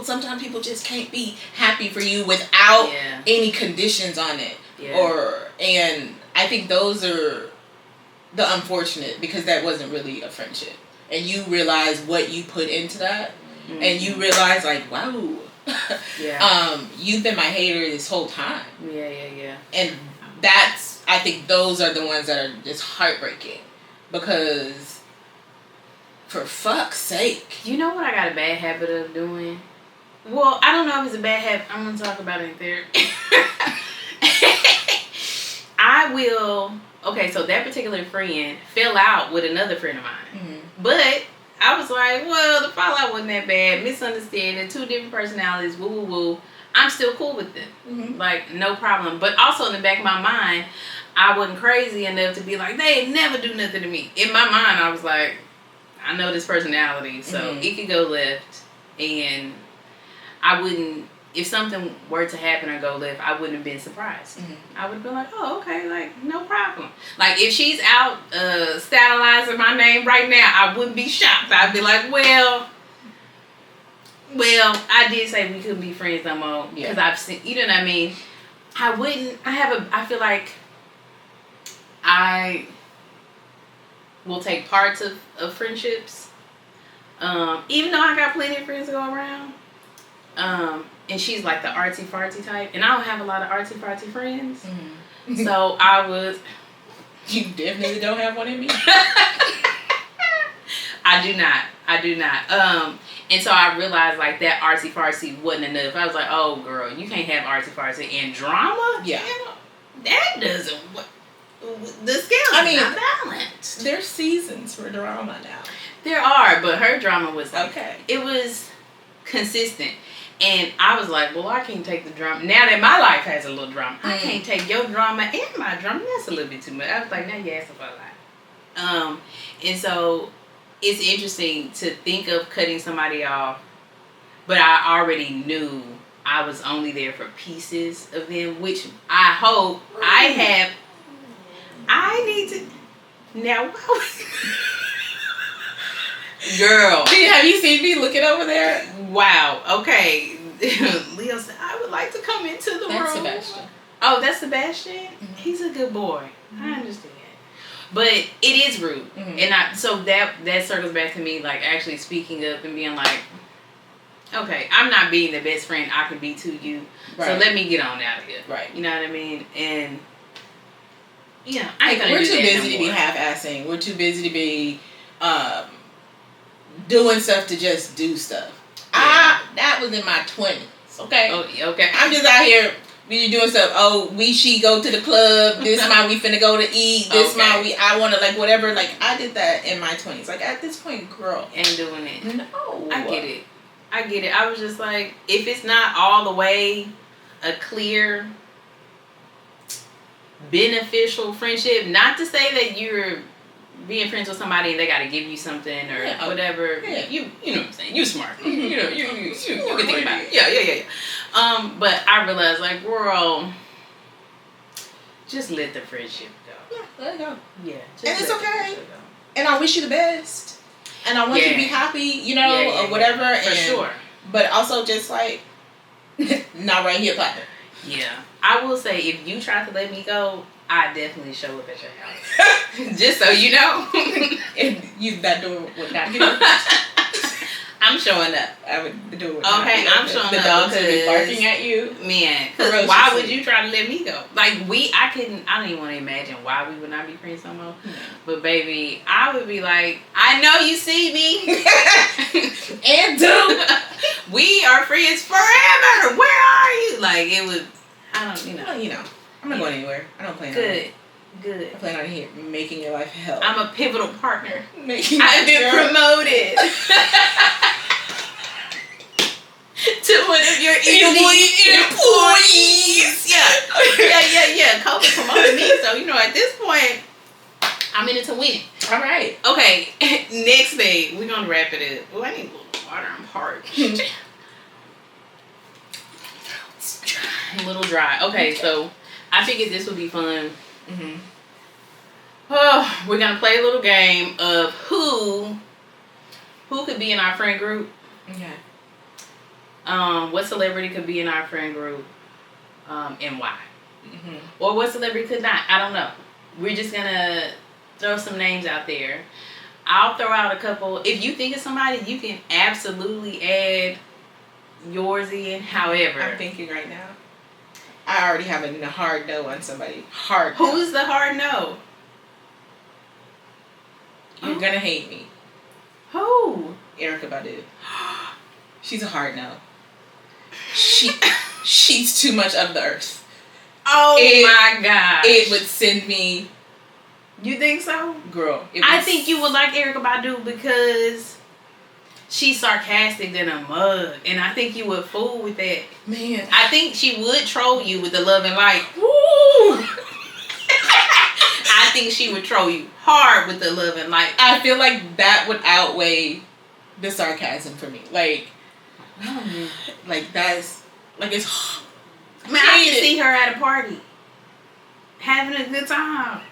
Speaker 3: Sometimes people just can't be happy for you without any conditions on it. Yeah. And I think those are the unfortunate, because that wasn't really a friendship. And you realize what you put into that. And you realize, like, wow. You've been my hater this whole time.
Speaker 2: Yeah.
Speaker 3: And I think those are the ones that are just heartbreaking, because for fuck's sake.
Speaker 2: You know what I got a bad habit of doing? Well, I don't know if it's a bad habit. I'm going to talk about it in therapy. So that particular friend fell out with another friend of mine. But I was like, well, the fallout wasn't that bad. Misunderstanding, 2 different personalities, woo. I'm still cool with them. Like, no problem. But also in the back of my mind, I wasn't crazy enough to be like, they never do nothing to me. In my mind, I was like, I know this personality, so it could go left. And I wouldn't, if something were to happen or go left, I wouldn't have been surprised. I would have been like, oh, okay, like, no problem. Like, if she's out stylizing my name right now, I wouldn't be shocked. I'd be like, well, I did say we couldn't be friends no more, because I've seen, you know what I mean? I feel like I will take parts of friendships, even though I got plenty of friends to go around, and she's like the artsy-fartsy type, and I don't have a lot of artsy-fartsy friends, so I was...
Speaker 3: You definitely don't have one in me?
Speaker 2: I do not. And so I realized, like, that artsy-fartsy wasn't enough. I was like, oh, girl, you can't have artsy-fartsy and drama?
Speaker 3: Yeah.
Speaker 2: That doesn't... The scales are not balanced.
Speaker 3: There's seasons for drama now.
Speaker 2: There are, but her drama was like...
Speaker 3: Okay.
Speaker 2: It was consistent. And I was like, well, I can't take the drama. Now that my life has a little drama, I can't take your drama and my drama. That's a little bit too much. I was like, now you're asking for a lot. And so... It's interesting to think of cutting somebody off, but I already knew I was only there for pieces of them, which I hope I have. I need to now. Girl,
Speaker 3: have you seen me looking over there?
Speaker 2: Wow. Okay. Leo said, I would like to come into the room.
Speaker 3: That's Sebastian.
Speaker 2: Oh, that's Sebastian?
Speaker 3: Mm-hmm.
Speaker 2: He's a good boy. I understand. But it is rude.
Speaker 3: Mm-hmm.
Speaker 2: And so that circles back to me, like, actually speaking up and being like, okay, I'm not being the best friend I can be to you. Right. So let me get on out of here.
Speaker 3: Right.
Speaker 2: You know what I mean? And, yeah, I ain't
Speaker 3: like,
Speaker 2: gonna
Speaker 3: we're
Speaker 2: do
Speaker 3: too
Speaker 2: that
Speaker 3: busy
Speaker 2: no
Speaker 3: to be
Speaker 2: more.
Speaker 3: half-assing. We're too busy to be doing stuff to just do stuff.
Speaker 2: Yeah.
Speaker 3: That was in my 20s. Okay?
Speaker 2: Oh, yeah, okay.
Speaker 3: I'm just out here doing stuff. Oh, she go to the club. This month we finna go to eat. This month I want to, like, whatever. Like, I did that in my 20s. Like, at this point, girl.
Speaker 2: Ain't doing it.
Speaker 3: No.
Speaker 2: I get it. I was just like, if it's not all the way a clear, beneficial friendship, not to say that you're being friends with somebody and they got to give you something or whatever. Yeah. You know what I'm saying? You smart. You know, you can think about it. Yeah. But I realized, like, girl, just let the friendship go.
Speaker 3: Yeah, let it go.
Speaker 2: Yeah.
Speaker 3: And it's okay. And I wish you the best. And I want you to be happy, or whatever.
Speaker 2: For sure.
Speaker 3: But also just like, not right here, partner.
Speaker 2: Yeah. I will say, if you try to let me go, I definitely show up at your house. Just so you know.
Speaker 3: And that door would not get open.
Speaker 2: I'm showing up.
Speaker 3: The door would not
Speaker 2: Okay,
Speaker 3: get
Speaker 2: I'm
Speaker 3: open.
Speaker 2: showing
Speaker 3: the
Speaker 2: up.
Speaker 3: The dogs would be barking at you.
Speaker 2: Man, because why would you try to let me go? Like, I don't even want to imagine why we would not be friends no more. But, baby, I would be like, I know you see me.
Speaker 3: And do.
Speaker 2: We are friends forever. Where are you? Like, it would, I don't,
Speaker 3: Well, I'm not going anywhere. I don't plan on it. Good. I plan on here making your life hell.
Speaker 2: I'm a pivotal partner.
Speaker 3: I've
Speaker 2: been promoted to one of your employees. Yeah. COVID promoted me, so at this point, I'm in it to win.
Speaker 3: All right.
Speaker 2: Okay. Next thing, we're gonna wrap it up. Oh, I need a little water. I'm parched. A little dry. Okay, so I figured this would be fun.
Speaker 3: Mm-hmm.
Speaker 2: Oh, we're gonna play a little game of who could be in our friend group.
Speaker 3: Okay.
Speaker 2: What celebrity could be in our friend group, and why?
Speaker 3: Mm-hmm.
Speaker 2: Or what celebrity could not? I don't know. We're just gonna throw some names out there. I'll throw out a couple. If you think of somebody, you can absolutely add yours in. However,
Speaker 3: I'm thinking right now. I already have a hard no on somebody. Hard.
Speaker 2: Who's the hard no?
Speaker 3: You're gonna hate me.
Speaker 2: Who?
Speaker 3: Erykah Badu. She's a hard no. She's too much of the earth.
Speaker 2: Oh my God!
Speaker 3: It would send me.
Speaker 2: You think so,
Speaker 3: girl?
Speaker 2: I think you would like Erykah Badu because she's sarcastic than a mug, and I think you would fool with that.
Speaker 3: Man,
Speaker 2: I think she would troll you with the love and light.
Speaker 3: Woo!
Speaker 2: I think she would troll you hard with the love and light.
Speaker 3: I feel like that would outweigh the sarcasm for me. Like that's like it's.
Speaker 2: Man, I can see her at a party, having a good time.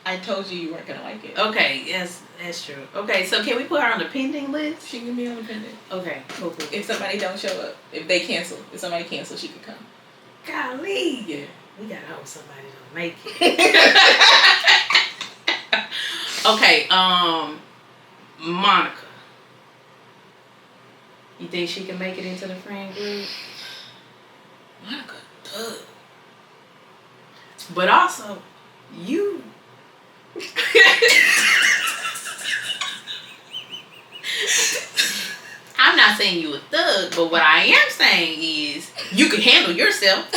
Speaker 3: I told you weren't gonna like it.
Speaker 2: Okay, yes, that's true. Okay, so can we put her on the pending list?
Speaker 3: She can be on the pending.
Speaker 2: Okay, cool.
Speaker 3: If somebody don't show up, if somebody cancels, she could come.
Speaker 2: Golly.
Speaker 3: Yeah.
Speaker 2: We gotta hope somebody don't make it. Okay, Monica. You think she can make it into the friend group?
Speaker 3: Monica, duh.
Speaker 2: But also, you. I'm not saying you a thug, but what I am saying is you can handle yourself.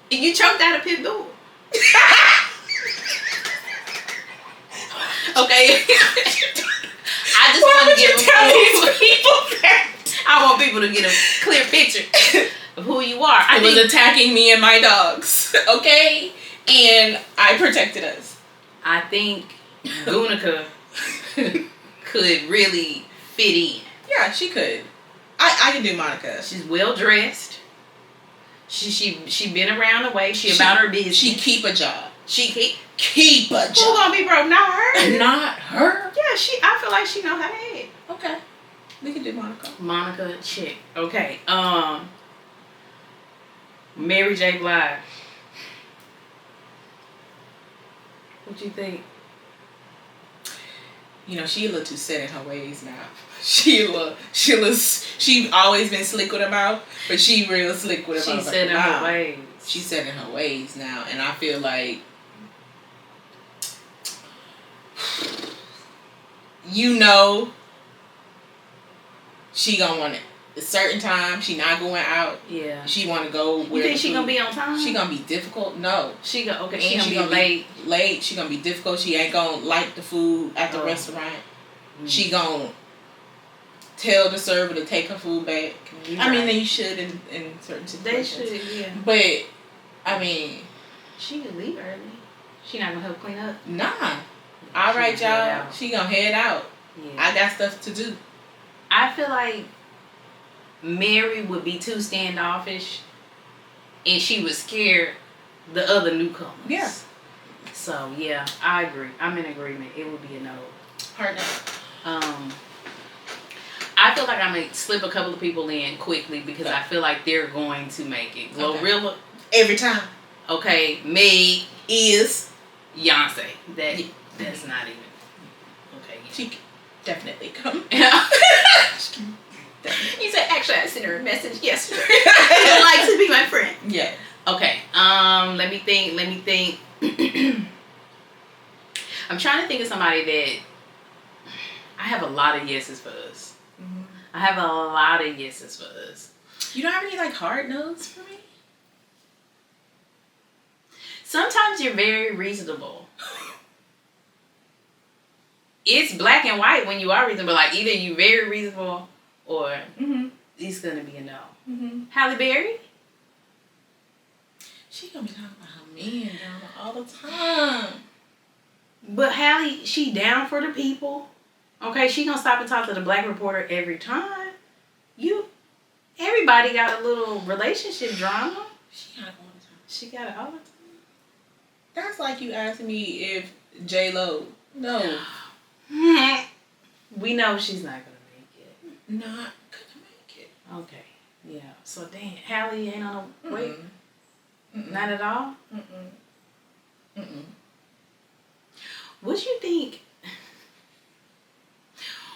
Speaker 2: You choked out a pit bull. Okay. I just want to give people that. I want people to get a clear picture of who you are.
Speaker 3: I was attacking me and my dogs, okay? And I protected us.
Speaker 2: I think Gunica could really fit in.
Speaker 3: Yeah, she could. I can do Monica.
Speaker 2: She's well dressed. She been around the way. She about her business.
Speaker 3: She keep a job.
Speaker 2: She
Speaker 3: keep a job.
Speaker 2: Who gonna be broke? Not her.
Speaker 3: Not her.
Speaker 2: Yeah, I feel like she know how to act.
Speaker 3: Okay. We can do Monica.
Speaker 2: Monica, chick. Okay. Mary J. Blige. What you think?
Speaker 3: You know, she a little too set in her ways now. She always been slick with her mouth, but she real slick with her mouth.
Speaker 2: She set in her ways.
Speaker 3: She set in her ways now, and I feel like, you know, she gonna want it a certain time. She not going out.
Speaker 2: Yeah.
Speaker 3: She want to go where.
Speaker 2: You think she gonna be on time?
Speaker 3: She gonna be difficult. No.
Speaker 2: She gonna
Speaker 3: She
Speaker 2: be late.
Speaker 3: Late. She gonna be difficult. She ain't gonna like the food at the restaurant. She gonna tell the server to take her food back. I mean, they should in certain situations.
Speaker 2: They should, yeah.
Speaker 3: But I mean,
Speaker 2: she could leave early. She not gonna help clean up.
Speaker 3: Nah. All right, y'all. She gonna head out.
Speaker 2: Yeah.
Speaker 3: I got stuff to do.
Speaker 2: I feel like Mary would be too standoffish, and she would scare the other newcomers.
Speaker 3: Yeah.
Speaker 2: So yeah, I agree. I'm in agreement. It would be a no.
Speaker 3: Hard no.
Speaker 2: I feel like I'm gonna slip a couple of people in quickly because I feel like they're going to make it. Glorilla,
Speaker 3: every time.
Speaker 2: Okay, Meg
Speaker 3: Is
Speaker 2: Beyonce. That's not even okay. Yeah.
Speaker 3: She can definitely come.
Speaker 2: You said actually I sent her a message yesterday. She would like to be my friend.
Speaker 3: Yeah.
Speaker 2: Okay. Let me think. I'm trying to think of somebody that I have a lot of yeses for us.
Speaker 3: Mm-hmm.
Speaker 2: I have a lot of yeses for us.
Speaker 3: You don't have any like hard no's for me?
Speaker 2: Sometimes you're very reasonable. It's black and white when you are reasonable. Like either you're very reasonable or it's gonna be a no.
Speaker 3: Mm-hmm.
Speaker 2: Halle Berry?
Speaker 3: She gonna be talking about her man all the time.
Speaker 2: But Halle, she down for the people. Okay, she gonna stop and talk to the black reporter every time. Everybody got a little relationship drama.
Speaker 3: She got it all the time.
Speaker 2: She got it all the time.
Speaker 3: That's like you asking me if J-Lo. No.
Speaker 2: We know she's not gonna make it.
Speaker 3: Not gonna make it.
Speaker 2: Okay. Yeah. So damn, Halle ain't on a wait.
Speaker 3: Mm-mm.
Speaker 2: Not at all?
Speaker 3: Mm-mm. Mm-mm.
Speaker 2: What you think?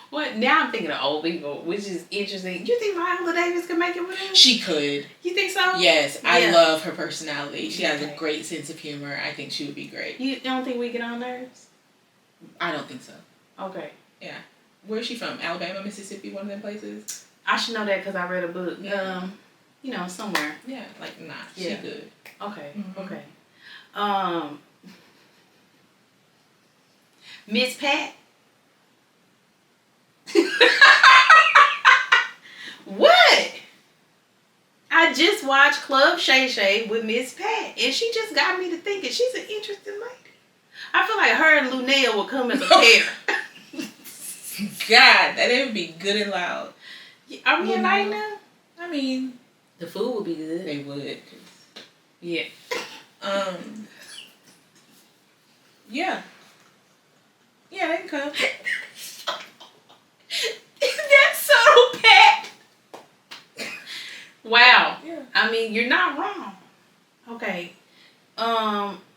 Speaker 2: What now? I'm thinking of old people, which is interesting. You think Viola Davis could make it with him?
Speaker 3: She could.
Speaker 2: You think so?
Speaker 3: Yes,
Speaker 2: Yeah.
Speaker 3: I love her personality. She has
Speaker 2: Okay.
Speaker 3: a great sense of humor. I think she would be great.
Speaker 2: You don't think we get on nerves?
Speaker 3: I don't think so.
Speaker 2: Okay.
Speaker 3: Yeah. Where's she from? Alabama, Mississippi, one of them places?
Speaker 2: I should know that because I read a book.
Speaker 3: Yeah.
Speaker 2: Somewhere.
Speaker 3: Yeah, like nah.
Speaker 2: Yeah.
Speaker 3: She good.
Speaker 2: Okay.
Speaker 3: Mhm.
Speaker 2: Okay. Miss Pat. What? I just watched Club Shay Shay with Miss Pat, and she just got me to thinking she's an interesting lady. I feel like her and Lunel would come as a pair.
Speaker 3: God, that would be good and loud.
Speaker 2: Are we inviting them?
Speaker 3: I mean,
Speaker 2: The food would be good.
Speaker 3: they would.
Speaker 2: Yeah.
Speaker 3: Yeah. Yeah, they can come.
Speaker 2: That's so Pat. Wow.
Speaker 3: Yeah.
Speaker 2: I mean, you're not wrong. Okay.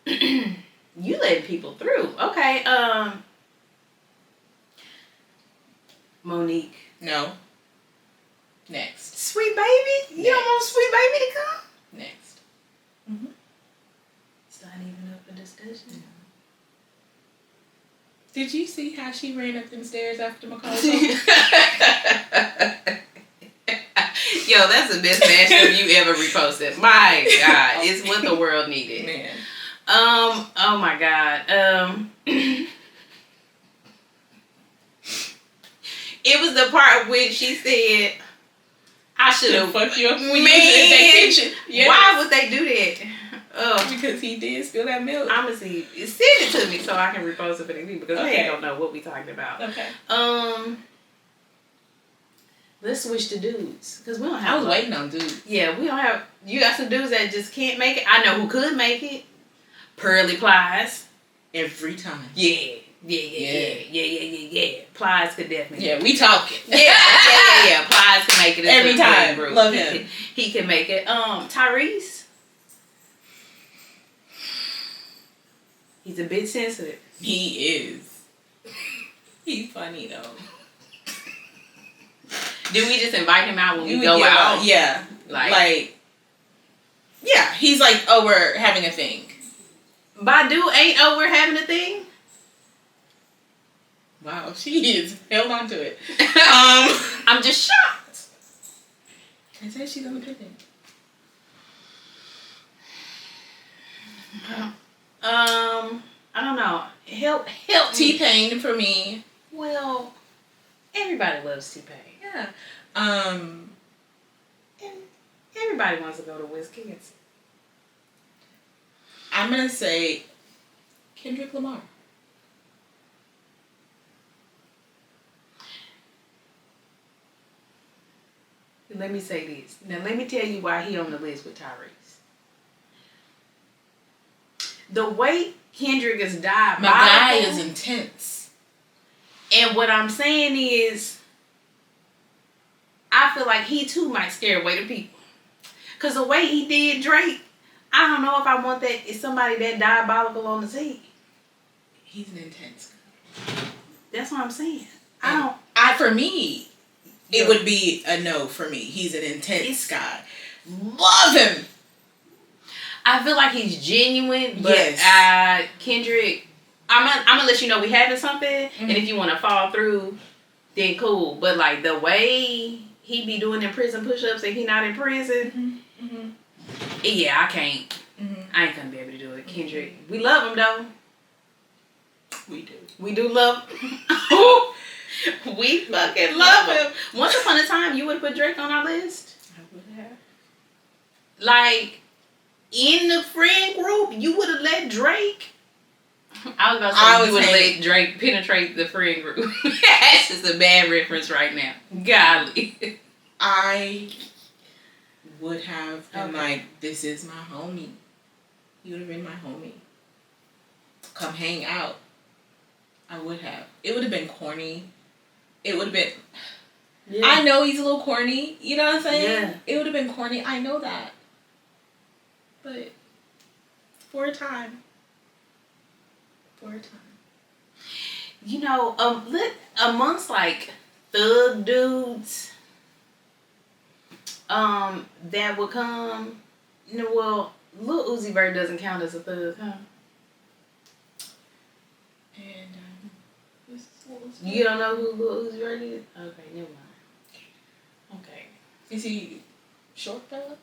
Speaker 2: You letting people through. Okay. Monique.
Speaker 3: No. Next.
Speaker 2: Sweet baby? You don't want Sweet baby to come?
Speaker 3: Next.
Speaker 2: It's not even up for discussion.
Speaker 3: Did you see how she ran up them stairs after McCall?
Speaker 2: Yo, that's the best mashup you ever reposted. My God, it's what the world needed.
Speaker 3: Man.
Speaker 2: Oh my God. It was the part when she said, I should have
Speaker 3: fucked you up when
Speaker 2: Man,
Speaker 3: you was in that kitchen. Yes.
Speaker 2: Why would they do that?
Speaker 3: Because he did spill that milk.
Speaker 2: I'm gonna see. Send it to me so I can repost it for the people because they ain't gonna know what we talking about.
Speaker 3: Okay.
Speaker 2: Let's switch to dudes. Because we don't
Speaker 3: I
Speaker 2: have...
Speaker 3: was waiting on dudes.
Speaker 2: Yeah, we don't have... You got some dudes that just can't make it. I know who could make it. Pearly Plies.
Speaker 3: Every time.
Speaker 2: Yeah. Plies could definitely.
Speaker 3: Yeah, we talking.
Speaker 2: Yeah. Plies can make it
Speaker 3: every time.
Speaker 2: Group.
Speaker 3: Love him.
Speaker 2: He can make it. Tyrese. He's a bit sensitive.
Speaker 3: He is. He's funny though.
Speaker 2: Do we just invite him out when we go out?
Speaker 3: Yeah. Like. Yeah, he's like, oh, we're having a thing.
Speaker 2: Badu ain't we're having a thing.
Speaker 3: Wow, she is held on to it.
Speaker 2: I'm just shocked.
Speaker 3: I said she's on the pivot.
Speaker 2: I don't know. Help
Speaker 3: T-Pain for me.
Speaker 2: Well, everybody loves T-Pain.
Speaker 3: Yeah.
Speaker 2: And everybody wants to go to Wisconsin.
Speaker 3: I'm gonna say Kendrick Lamar.
Speaker 2: Let me say this. Now, let me tell you why he on the list with Tyrese. The way Kendrick is diabolical.
Speaker 3: My guy is intense.
Speaker 2: And what I'm saying is, I feel like he too might scare away the people. Because the way he did Drake, I don't know if I want that. Is somebody that diabolical on the scene?
Speaker 3: He's an intense guy.
Speaker 2: That's what I'm saying.
Speaker 3: For me, it would be a no for me. He's an intense guy. Love him.
Speaker 2: I feel like he's genuine, but
Speaker 3: yes.
Speaker 2: Kendrick, I'm gonna let you know we having something, and if you want to fall through, then cool. But like the way he be doing in prison push-ups and he not in prison, yeah, I can't. I ain't gonna be able to do it. Kendrick, we love him though.
Speaker 3: We do.
Speaker 2: We do love him. We fucking love him. Once upon a time, you would put Drake on our list.
Speaker 3: I would have.
Speaker 2: Like, in the friend group, you would have let Drake. I was about to say you would have let Drake penetrate the friend group. That's just a bad reference right now. Golly.
Speaker 3: I would have been like, this is my homie. You would have been my homie. Come hang out. I would have. It would have been corny. It would have been... Yeah. I know he's a little corny. You know what I'm saying?
Speaker 2: Yeah.
Speaker 3: It would have been corny. I know that. But for a time.
Speaker 2: You know, amongst like thug dudes, that would come. You know, well, Lil Uzi Vert doesn't count as a thug, huh?
Speaker 3: And
Speaker 2: you don't know who Lil Uzi Vert is? Okay, never mind. Okay.
Speaker 3: Is he short fella?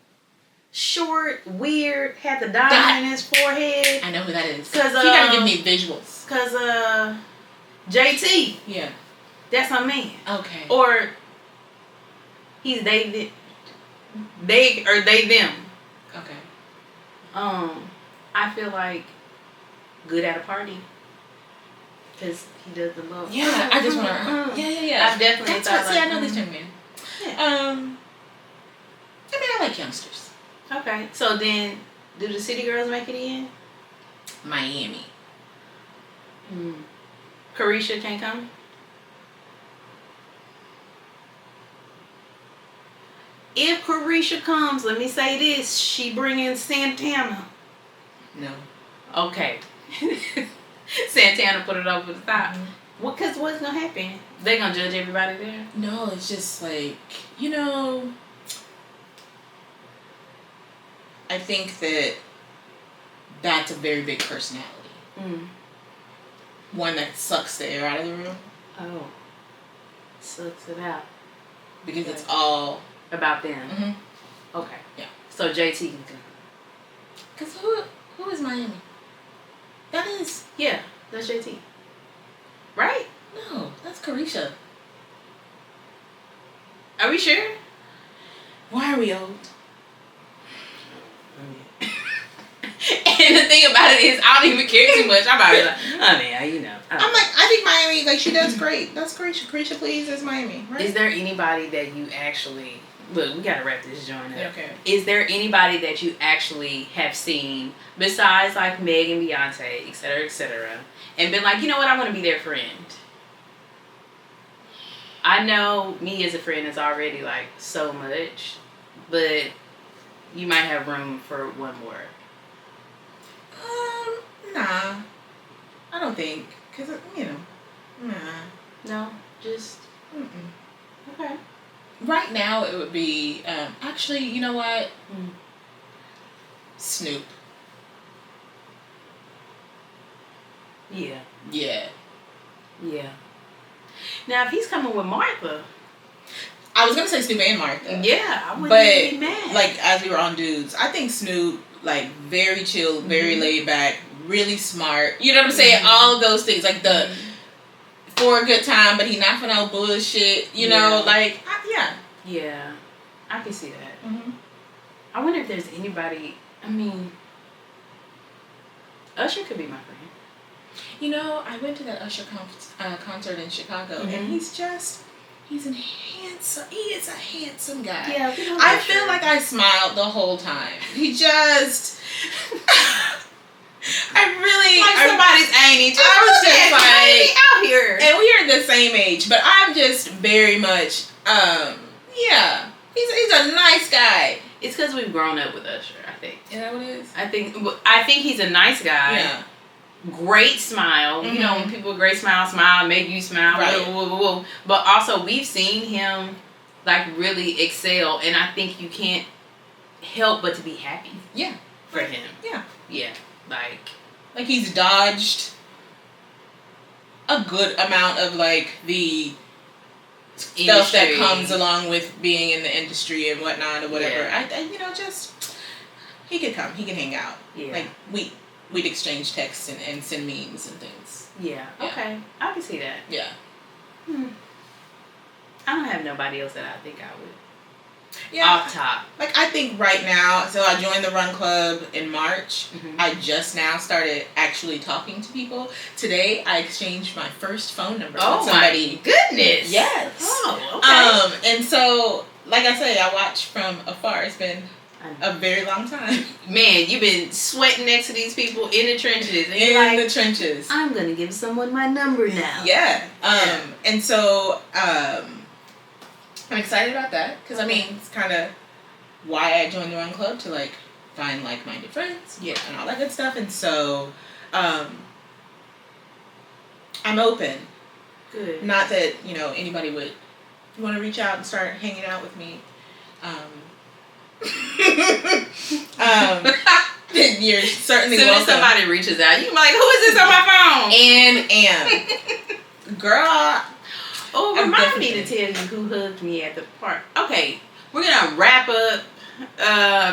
Speaker 2: Short, weird, had the diamond in his forehead.
Speaker 3: I know who that is.
Speaker 2: Cause
Speaker 3: you gotta give me visuals.
Speaker 2: Cause JT.
Speaker 3: Yeah.
Speaker 2: That's my man.
Speaker 3: Okay.
Speaker 2: Or he's they them.
Speaker 3: Okay.
Speaker 2: I feel like good at a party. Cause he does the love.
Speaker 3: Yeah, I just wanna. Yeah.
Speaker 2: I definitely thought
Speaker 3: I know this young man. Yeah. I mean, I like youngsters.
Speaker 2: Okay, so then, do the city girls make it in?
Speaker 3: Miami.
Speaker 2: Carisha can't come? If Carisha comes, let me say this, she bring in Santana.
Speaker 3: No.
Speaker 2: Okay. Santana put it over the top. Well, cause what's gonna happen? They gonna judge everybody there?
Speaker 3: No, it's just like, you know, I think that's a very big personality. One that sucks the air out of the room.
Speaker 2: Oh. Sucks it out.
Speaker 3: Because it's all
Speaker 2: about them. Okay.
Speaker 3: Yeah.
Speaker 2: So JT can come.
Speaker 3: Because who is Miami? That is.
Speaker 2: Yeah, that's JT. Right?
Speaker 3: No, that's Carisha.
Speaker 2: Are we sure?
Speaker 3: Why are we old?
Speaker 2: And the thing about I don't even care too much. I'm already like, oh man, you know.
Speaker 3: I'm like, I think Miami, like, she does great. That's great. Carisha Please is Miami, right?
Speaker 2: Is there anybody that you actually... Look, we gotta wrap this joint up.
Speaker 3: Okay.
Speaker 2: Is there anybody that you actually have seen besides like Meg and Beyonce, et cetera, and been like, you know what, I want to be their friend? I know me as a friend is already like so much, but you might have room for one more.
Speaker 3: Nah. I don't think. Because, you know, nah.
Speaker 2: No, just... Okay.
Speaker 3: Right now, it would be... actually, you know what? Snoop.
Speaker 2: Yeah.
Speaker 3: Yeah.
Speaker 2: Yeah. Now, if he's coming with Martha...
Speaker 3: I was going to say Snoop and Martha.
Speaker 2: Yeah, I wouldn't even be mad.
Speaker 3: Like, as we were on dudes, I think Snoop, like, very chill, very laid back, really smart. You know what I'm saying? All of those things. Like, the... For a good time, but he not for no bullshit. You know, like, yeah.
Speaker 2: Yeah. I can see that.
Speaker 3: Mm-hmm.
Speaker 2: I wonder if there's anybody... I mean... Usher could be my friend.
Speaker 3: You know, I went to that Usher concert in Chicago, and he is a handsome guy.
Speaker 2: Yeah,
Speaker 3: I feel like I smiled the whole time. He just...
Speaker 2: somebody's Amy.
Speaker 3: I was just like...
Speaker 2: out here.
Speaker 3: And we are the same age, but I'm just very much, yeah. He's a nice guy.
Speaker 2: It's because we've grown up with Usher, I think.
Speaker 3: Is that what it is?
Speaker 2: I think he's a nice guy.
Speaker 3: Yeah.
Speaker 2: Great smile. You know, when people with great smile, make you smile.
Speaker 3: Right.
Speaker 2: Whoa, whoa, whoa. But also, we've seen him, like, really excel. And I think you can't help but to be happy.
Speaker 3: Yeah.
Speaker 2: For him.
Speaker 3: Yeah.
Speaker 2: Yeah.
Speaker 3: Like, he's dodged a good amount of, like, the stuff that comes along with being in the industry and whatnot or whatever.
Speaker 2: Yeah.
Speaker 3: I you know, just... He could come. He can hang out.
Speaker 2: Yeah.
Speaker 3: Like, we'd exchange texts and send memes and things.
Speaker 2: Yeah. Okay. I can see that.
Speaker 3: Yeah.
Speaker 2: I don't have nobody else that I think I would.
Speaker 3: Yeah.
Speaker 2: Off top.
Speaker 3: Like, I think right now, so I joined the Run Club in March. I just now started actually talking to people. Today, I exchanged my first phone number with somebody.
Speaker 2: My goodness.
Speaker 3: Yes.
Speaker 2: Oh, okay.
Speaker 3: And so, like I say, I watch from afar. It's been a very long time.
Speaker 2: Man, you've been sweating next to these people in the trenches. And
Speaker 3: In the trenches.
Speaker 2: I'm going to give someone my number now.
Speaker 3: Yeah. And so, I'm excited about that. Because, I mean, it's kind of why I joined the Run Club, to, like, find like-minded friends.
Speaker 2: Yeah.
Speaker 3: And all that good stuff. And so, I'm open.
Speaker 2: Good.
Speaker 3: Not that, you know, anybody would want to reach out and start hanging out with me. You're certainly
Speaker 2: as soon
Speaker 3: welcome.
Speaker 2: as somebody reaches out, you can be like, who is this on my phone?
Speaker 3: Girl.
Speaker 2: Oh, remind me to tell you who hugged me at the park. Okay, we're going to wrap up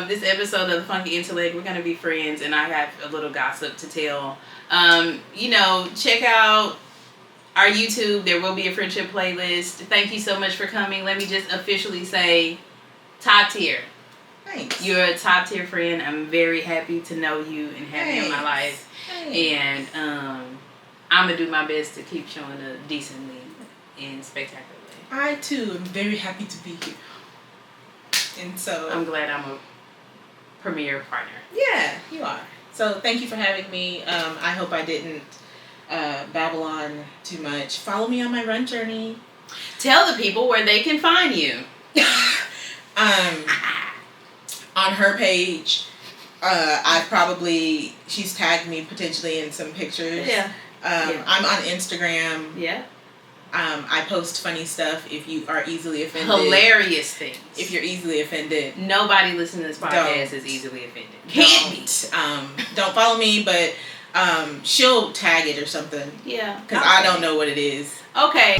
Speaker 2: this episode of the Funky Intellect. We're going to be friends, and I have a little gossip to tell. You know, check out our YouTube. There will be a friendship playlist. Thank you so much for coming. Let me just officially say, top tier.
Speaker 3: Thanks.
Speaker 2: You're a top tier friend. I'm very happy to know you and have you in my life.
Speaker 3: Thanks.
Speaker 2: And I'm going to do my best to keep showing up decently and spectacularly.
Speaker 3: I, too, am very happy to be here. And so...
Speaker 2: I'm glad I'm a premier partner.
Speaker 3: Yeah, you are. So thank you for having me. I hope I didn't babble on too much. Follow me on my run journey.
Speaker 2: Tell the people where they can find you.
Speaker 3: On her page, she's tagged me potentially in some pictures.
Speaker 2: Yeah.
Speaker 3: I'm on Instagram.
Speaker 2: Yeah.
Speaker 3: I post funny stuff if you are easily offended.
Speaker 2: Hilarious things.
Speaker 3: If you're easily offended.
Speaker 2: Nobody listening to this podcast is easily offended. Can't be.
Speaker 3: Don't follow me, but she'll tag it or something.
Speaker 2: Yeah.
Speaker 3: Because I don't know what it is.
Speaker 2: Okay.